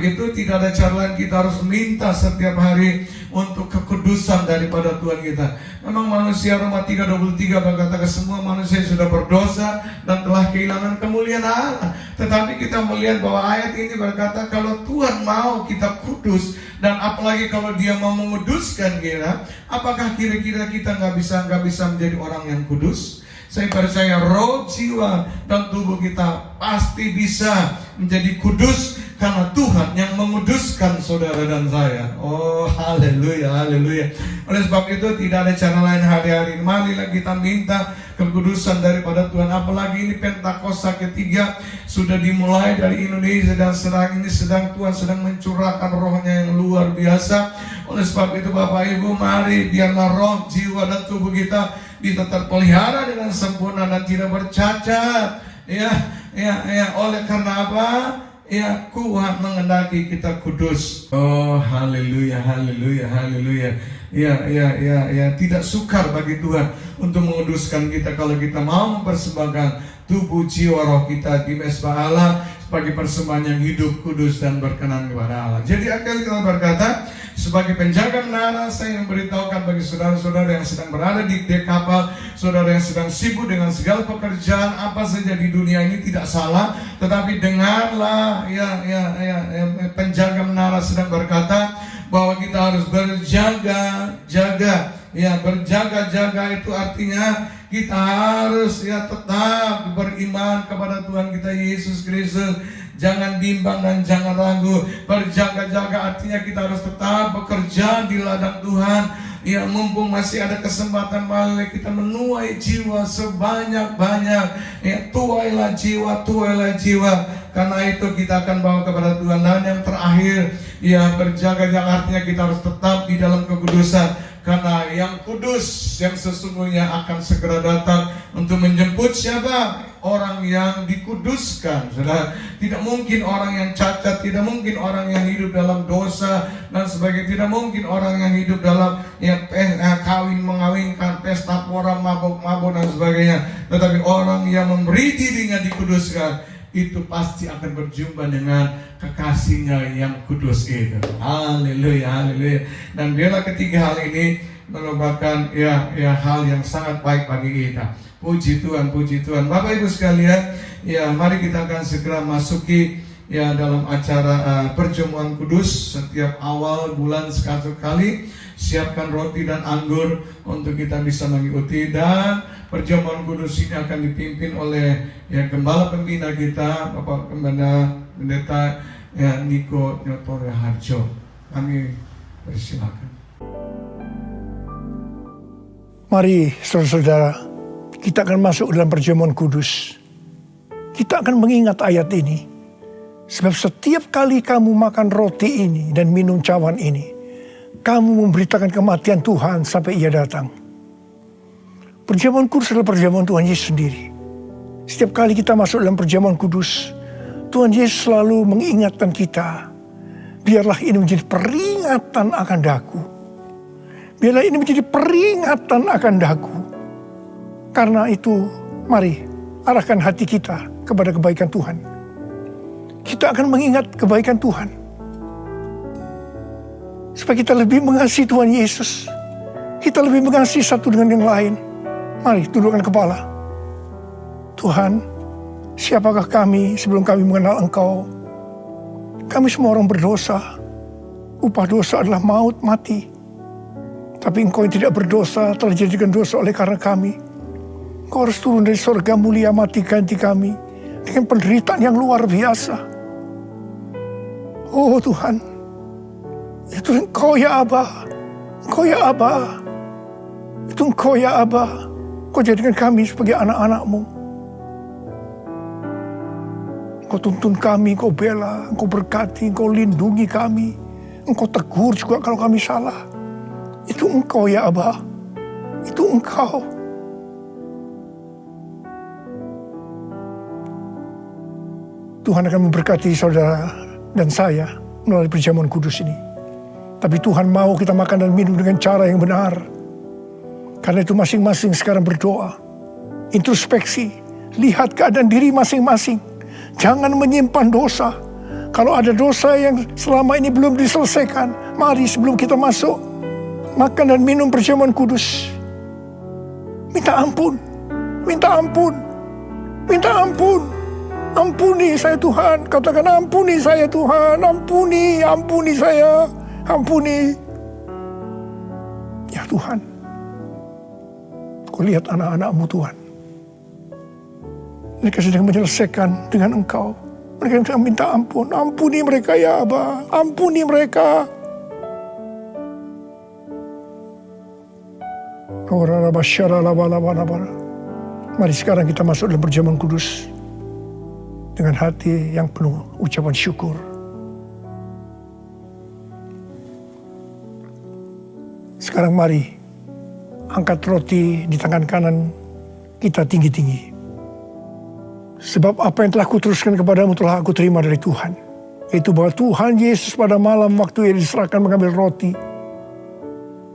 Itu tidak ada cara lain, kita harus minta setiap hari untuk kekudusan daripada Tuhan kita. Memang manusia, Roma 3:23 berkata semua manusia sudah berdosa dan telah kehilangan kemuliaan Allah. Tetapi kita melihat bahwa ayat ini berkata kalau Tuhan mau kita kudus, dan apalagi kalau Dia mau menguduskan kita, apakah kira-kira kita nggak bisa menjadi orang yang kudus? Saya percaya roh, jiwa, dan tubuh kita pasti bisa menjadi kudus karena Tuhan yang menguduskan saudara dan saya. Oh, haleluya, haleluya. Oleh sebab itu tidak ada cara lain hari-hari ini. Marilah kita minta kekudusan daripada Tuhan. Apalagi ini Pentakosta ketiga sudah dimulai dari Indonesia, dan sedang Tuhan sedang mencurahkan rohnya yang luar biasa. Oleh sebab itu Bapak Ibu, mari biarlah roh, jiwa, dan tubuh kita bisa terpelihara dengan sempurna dan tidak bercacat. Ya, oleh karena apa? Ya, Tuhan menghendaki kita kudus. Oh, haleluya, haleluya, haleluya. Ya, tidak sukar bagi Tuhan untuk menguduskan kita kalau kita mau mempersembahkan tubuh, jiwa, roh kita di mezbah Allah sebagai persembahan yang hidup, kudus, dan berkenan kepada Allah. Jadi akhirnya kita berkata, sebagai penjaga menara, saya memberitahukan bagi saudara-saudara yang sedang berada di dek kapal, saudara yang sedang sibuk dengan segala pekerjaan apa saja di dunia ini, tidak salah. Tetapi dengarlah, penjaga menara sedang berkata bahwa kita harus berjaga-jaga. Ya, berjaga-jaga itu artinya kita harus tetap beriman kepada Tuhan kita Yesus Kristus. Jangan bimbang dan jangan ragu. Berjaga-jaga artinya kita harus tetap bekerja di ladang Tuhan. Ya, mumpung masih ada kesempatan, mari kita menuai jiwa sebanyak-banyak. Ya, tuailah jiwa, tuailah jiwa. Karena itu kita akan bawa kepada Tuhan. Dan yang terakhir, ya berjaga-jaga artinya kita harus tetap di dalam kekudusan. Karena yang kudus, yang sesungguhnya akan segera datang untuk menjemput siapa? orang yang dikuduskan. Saudara, tidak mungkin orang yang cacat, tidak mungkin orang yang hidup dalam dosa dan sebagainya, tidak mungkin orang yang hidup dalam kawin mengawinkan, pesta pora, mabuk-mabuk dan sebagainya. Tetapi orang yang memberi dirinya dikuduskan, itu pasti akan berjumpa dengan kekasihnya yang kudus itu. Haleluya, haleluya. Dan biarlah ketiga hal ini merupakan hal yang sangat baik bagi kita. Puji Tuhan, puji Tuhan. Bapak Ibu sekalian, mari kita akan segera masuki dalam acara perjamuan kudus. Setiap awal bulan sekali kali siapkan roti dan anggur untuk kita bisa mengikuti, dan perjamuan kudus ini akan dipimpin oleh gembala pembina kita, Bapak Pendeta Niko Nyotor Harjo. Kami persilakan. Mari saudara-saudara, kita akan masuk dalam perjamuan kudus. Kita akan mengingat ayat ini. Sebab setiap kali kamu makan roti ini dan minum cawan ini, kamu memberitakan kematian Tuhan sampai Ia datang. Perjamuan kudus adalah perjamuan Tuhan Yesus sendiri. Setiap kali kita masuk dalam perjamuan kudus, Tuhan Yesus selalu mengingatkan kita, biarlah ini menjadi peringatan akan daku. Biarlah ini menjadi peringatan akan daku. Karena itu, mari arahkan hati kita kepada kebaikan Tuhan. Kita akan mengingat kebaikan Tuhan. Supaya kita lebih mengasihi Tuhan Yesus. Kita lebih mengasihi satu dengan yang lain. Mari tundukkan kepala. Tuhan, siapakah kami sebelum kami mengenal Engkau? Kami semua orang berdosa. Upah dosa adalah maut, mati. Tapi Engkau yang tidak berdosa telah dijadikan dosa oleh karena kami. Engkau harus turun dari surga mulia, mati ganti kami dengan penderitaan yang luar biasa. Oh Tuhan, itu Engkau ya Aba, Engkau ya Aba, itu Engkau ya Aba. Engkau jadikan kami sebagai anak-anak-Mu. Engkau tuntun kami, Engkau bela, Engkau berkati, Engkau lindungi kami. Engkau tegur juga kalau kami salah. Itu Engkau ya Aba, itu Engkau. Tuhan akan memberkati saudara dan saya melalui perjamuan kudus ini. Tapi Tuhan mau kita makan dan minum dengan cara yang benar. Karena itu masing-masing sekarang berdoa. Introspeksi, lihat keadaan diri masing-masing. Jangan menyimpan dosa. Kalau ada dosa yang selama ini belum diselesaikan, mari sebelum kita masuk makan dan minum perjamuan kudus, minta ampun, minta ampun, minta ampun. Ampuni saya Tuhan, katakan ampuni saya Tuhan, ampuni, ampuni saya, ampuni. Ya Tuhan, Kau lihat anak-anak-Mu Tuhan. Mereka sedang menyelesaikan dengan Engkau. Mereka sedang minta ampun, ampuni mereka ya Aba, ampuni mereka. Mari sekarang kita masuk dalam perjamuan kudus dengan hati yang penuh ucapan syukur. Sekarang mari angkat roti di tangan kanan kita tinggi-tinggi. Sebab apa yang telah kuteruskan kepadamu telah aku terima dari Tuhan. Yaitu bahwa Tuhan Yesus pada malam waktu Ia diserahkan mengambil roti.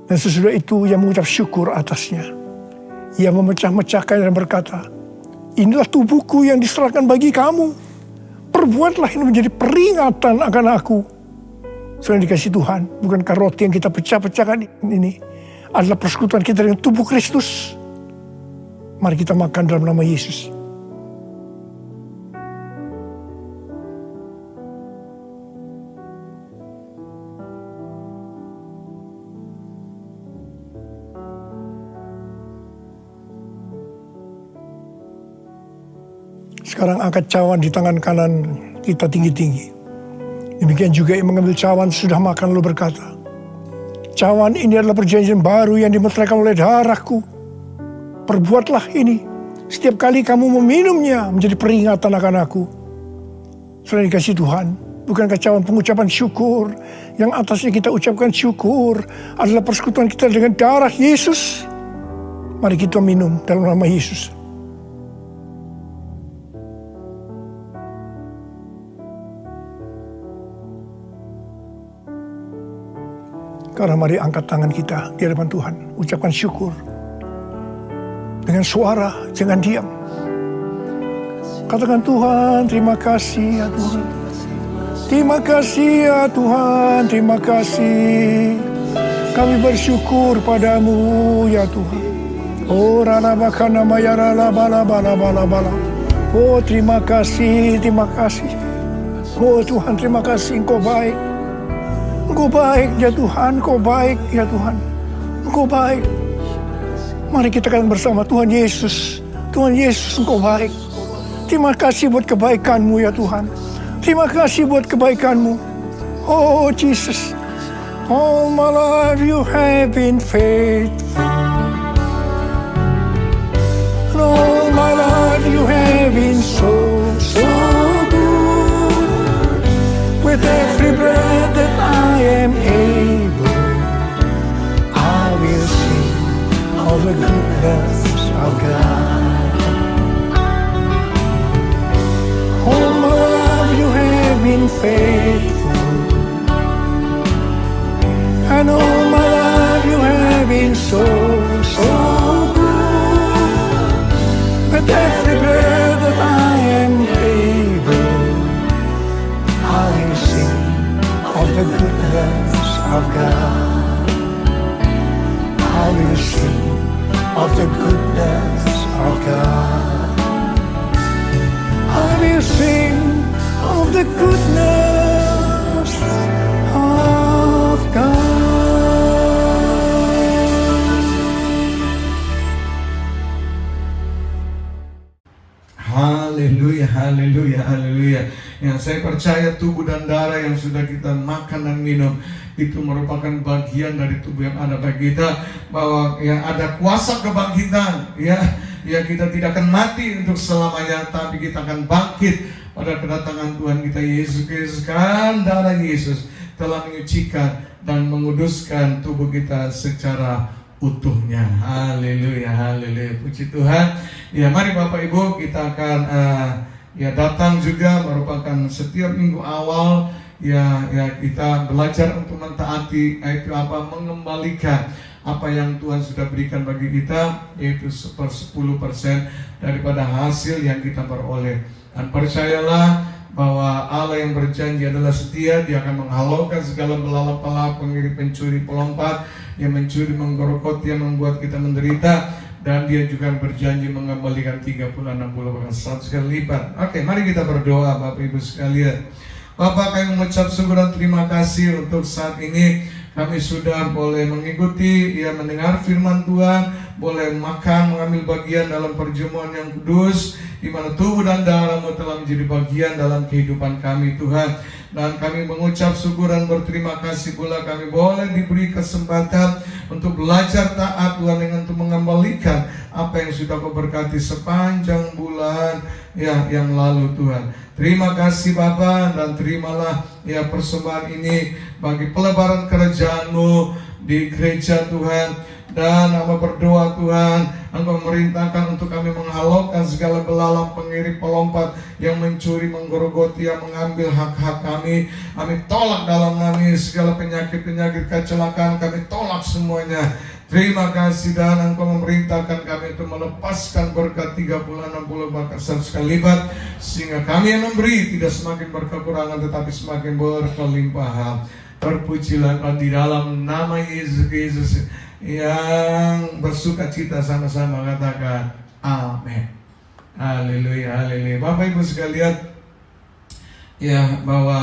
Dan sesudah itu Ia mengucap syukur atasnya. Ia memecah-mecahkan dan berkata, inilah tubuhku yang diserahkan bagi kamu. Perbuatlah ini menjadi peringatan akan aku. Saudara dikasih Tuhan, bukankah roti yang kita pecah-pecahkan ini adalah persekutuan kita dengan tubuh Kristus? Mari kita makan dalam nama Yesus. Sekarang angkat cawan di tangan kanan kita tinggi-tinggi. Demikian juga yang mengambil cawan sudah makan lalu berkata, cawan ini adalah perjanjian baru yang dimeteraikan oleh darahku. Perbuatlah ini setiap kali kamu meminumnya menjadi peringatan akan aku. Saudara dikasih Tuhan, bukankah cawan pengucapan syukur yang atasnya kita ucapkan syukur adalah persekutuan kita dengan darah Yesus? Mari kita minum dalam nama Yesus. Karena mari angkat tangan kita di hadapan Tuhan. Ucapkan syukur. Dengan suara, jangan diam. Katakan, Tuhan, terima kasih ya Tuhan. Terima kasih ya Tuhan, terima kasih. Kami bersyukur padamu ya Tuhan. Oh, rala bakana maya rala bala bala bala bala. Oh, terima kasih, terima kasih. Oh Tuhan, terima kasih, Engkau baik. Engkau baik ya Tuhan, Engkau baik ya Tuhan. Engkau baik. Mari kita katakan bersama, Tuhan Yesus. Tuhan Yesus, Engkau baik. Terima kasih buat kebaikan-Mu ya Tuhan. Terima kasih buat kebaikan-Mu. Oh Jesus. All my life you have been faithful. And all my life you have been so good. With every breath that I am able, I will sing of the goodness of God. All my life you have been faithful, and all my life you have been so good. With every breath that I am able, I will sing of the goodness of God. I will sing of the goodness of God. I will sing of the goodness of God. Haleluya, haleluya, haleluya. Yang saya percaya tubuh dan darah yang sudah kita makan dan minum itu merupakan bagian dari tubuh yang ada bagi kita, bahwa yang ada kuasa kebangkitan, ya kita tidak akan mati untuk selamanya, tapi kita akan bangkit pada kedatangan Tuhan kita Yesus Kristus. Kan darah Yesus telah menyucikan dan menguduskan tubuh kita secara utuhnya. Haleluya, haleluya, puji Tuhan. Ya, mari Bapak Ibu, kita akan datang juga, merupakan setiap minggu awal ya kita belajar untuk mentaati, yaitu apa, mengembalikan apa yang Tuhan sudah berikan bagi kita, yaitu 10% daripada hasil yang kita peroleh. Dan percayalah bahwa Allah yang berjanji adalah setia. Dia akan menghalaukan segala belalang pelak, pengirit, pencuri, pelompat yang mencuri, menggerokoti, yang membuat kita menderita. Dan dia juga berjanji mengembalikan 30, 60, bahkan 100 kali lipat. Oke, mari kita berdoa Bapak Ibu sekalian. Bapak, kami mengucap syukur dan terima kasih untuk saat ini kami sudah boleh mengikuti, mendengar firman Tuhan, boleh makan, mengambil bagian dalam perjamuan yang kudus, di mana tubuh dan darah-Mu telah menjadi bagian dalam kehidupan kami, Tuhan. Dan kami mengucap syukur dan berterima kasih pula kami boleh diberi kesempatan untuk belajar taat Tuhan, dengan untuk mengembalikan apa yang sudah Kau berkati sepanjang bulan yang lalu, Tuhan. Terima kasih Bapa, dan terimalah persembahan ini bagi pelebaran kerajaan-Mu di gereja, Tuhan. Dan hamba berdoa Tuhan, Engkau memerintahkan untuk kami menghalaukan segala belalang, pengirit, pelompat yang mencuri, menggerogoti, yang mengambil hak-hak kami. Kami tolak dalam kami segala penyakit-penyakit, kecelakaan, kami tolak semuanya. Terima kasih, dan Engkau memerintahkan kami untuk melepaskan berkat 30, 60, bahkan 100 kali lipat, sehingga kami yang memberi tidak semakin berkekurangan tetapi semakin berkelimpahan. Terpujilah Kau di dalam nama Yesus Kristus yang bersuka cita, sama-sama katakan amin. Haleluya, haleluya. Bapak Ibu sekalian, bahwa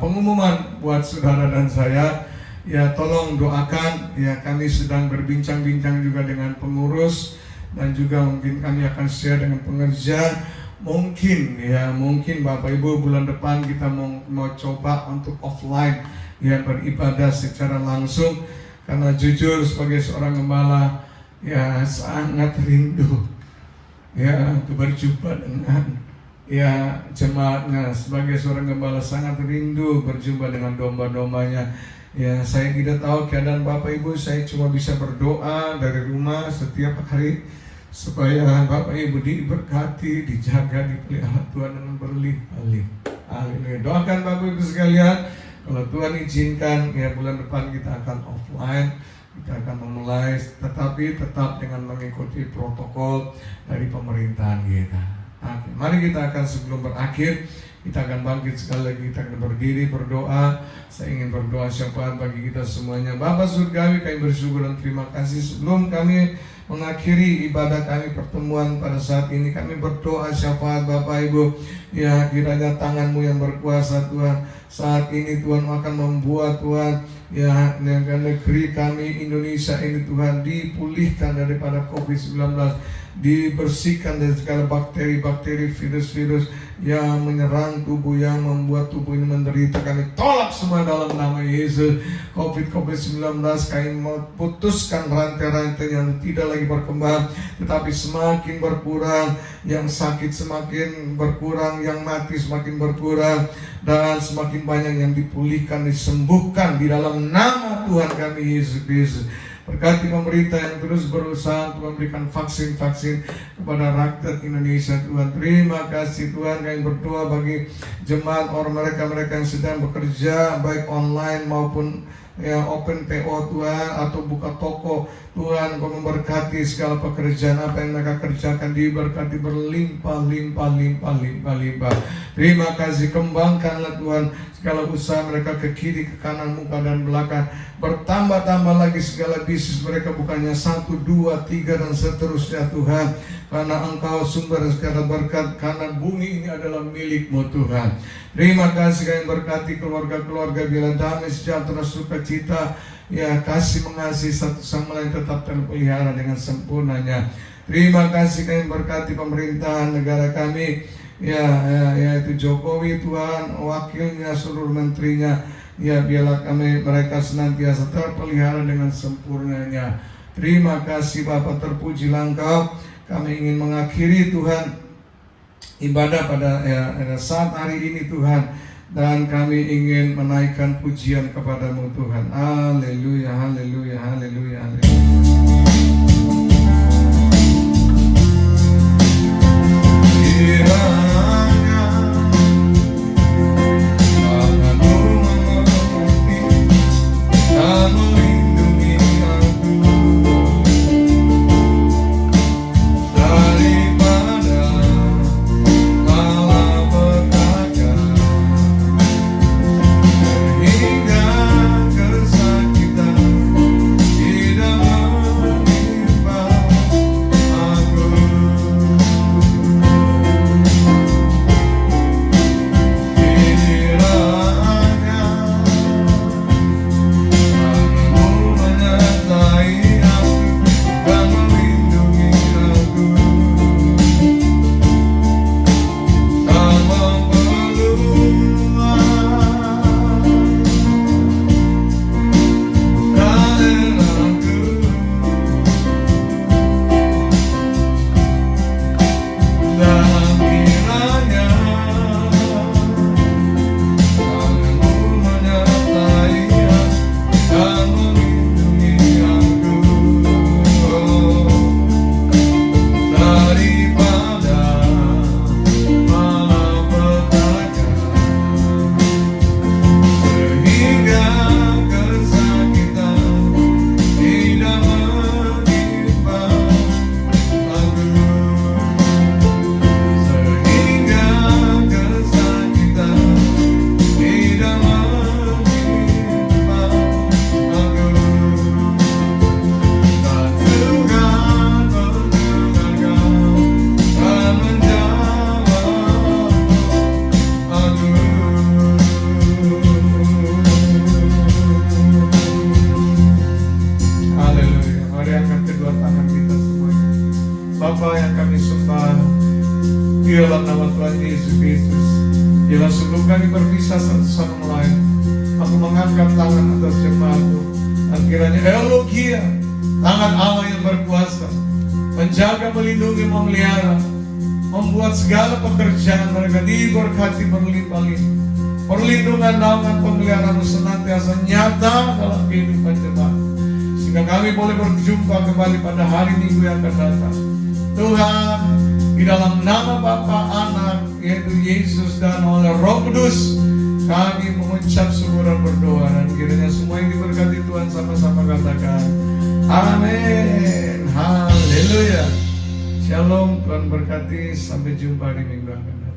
pengumuman buat saudara dan saya, tolong doakan, kami sedang berbincang-bincang juga dengan pengurus, dan juga mungkin kami akan share dengan pengerja. Mungkin Bapak Ibu bulan depan kita mau coba untuk offline, beribadah secara langsung. Karena jujur sebagai seorang gembala sangat rindu untuk berjumpa dengan jemaatnya. Sebagai seorang gembala sangat rindu berjumpa dengan domba-dombanya. Saya tidak tahu keadaan Bapak Ibu, saya cuma bisa berdoa dari rumah setiap hari supaya Bapak Ibu diberkati, dijaga, dipelihara Tuhan dengan berlimpah-limpah. Haleluya. Doakan Bapak Ibu sekalian Kalau Tuhan izinkan, ya bulan depan kita akan offline, kita akan memulai, tetapi tetap dengan mengikuti protokol dari pemerintahan kita. Oke, mari kita akan sebelum berakhir, kita akan bangkit sekali lagi, kita akan berdiri berdoa. Saya ingin berdoa syafaat bagi kita semuanya. Bapa Surgawi, kami bersyukur dan terima kasih. Sebelum kami mengakhiri ibadah kami, pertemuan pada saat ini, kami berdoa syafaat Bapak Ibu. Ya, kiranya tangan-Mu yang berkuasa Tuhan, saat ini Tuhan akan membuat Tuhan, ya, negeri kami Indonesia ini Tuhan dipulihkan daripada COVID-19, dibersihkan dari segala bakteri-bakteri, virus-virus yang menyerang tubuh, yang membuat tubuh ini menderita. Kami tolak semua dalam nama Yesus. COVID-19 kami putuskan rantai-rantai yang tidak lagi berkembang, tetapi semakin berkurang. Yang sakit semakin berkurang, yang mati semakin berkurang, dan semakin banyak yang dipulihkan, disembuhkan di dalam nama Tuhan kami Yesus Kristus. Berkati pemerintah yang terus berusaha untuk memberikan vaksin-vaksin kepada rakyat Indonesia Tuhan. Terima kasih Tuhan, kami berdoa bagi jemaat orang mereka yang sedang bekerja baik online maupun ya open PO Tuhan, atau buka toko Tuhan. Kau memberkati segala pekerjaan apa yang mereka kerjakan, diberkati berlimpah-limpah. Terima kasih, kembangkanlah Tuhan segala usaha mereka ke kiri, ke kanan, muka dan belakang. Bertambah-tambah lagi segala bisnis mereka, bukannya 1, 2, 3 dan seterusnya Tuhan. Karena Engkau sumber segala berkat, karena bumi ini adalah milik-Mu Tuhan. Terima kasih, kami berkati keluarga-keluarga bila damai, sejahtera, sukacita, ya kasih mengasihi satu sama lain tetap terpelihara dengan sempurnanya. Terima kasih, kami berkati pemerintahan negara kami, yaitu Jokowi Tuhan, wakilnya, seluruh menterinya, ya biarlah mereka senantiasa terpelihara dengan sempurnanya. Terima kasih Bapa, terpujilah Engkau. Kami ingin mengakhiri Tuhan ibadah pada saat hari ini Tuhan, dan kami ingin menaikkan pujian kepadamu Tuhan. Haleluya, haleluya, haleluya, haleluya. Kiranya tangan-Mu mengerti dan melindungi aku daripada malapetaka, sehingga kesakitan tidak menimpa aku. Bapa yang kami sembah, biarlah nama Tuhan Yesus Kristus. Biarlah sebelum kami berpisah satu sama lain, aku mengangkat tangan atas jemaatku, dan kiranya Elogia, tangan Allah yang berkuasa, menjaga, melindungi, memelihara, membuat segala pekerjaan mereka diberkati berlimpah-limpah. Perlindungan, naungan, pemeliharaan senantiasa nyata dalam kehidupan jemaat, sehingga kami boleh berjumpa kembali pada hari Minggu yang akan datang. Tuhan, di dalam nama Bapa, Anak, yaitu Yesus, dan oleh Roh Kudus, Kami mengucap syukur dan berdoa, dan kiranya semua yang diberkati Tuhan sama-sama katakan amin. Haleluya. Shalom, Tuhan berkati. Sampai jumpa di minggu akan datang.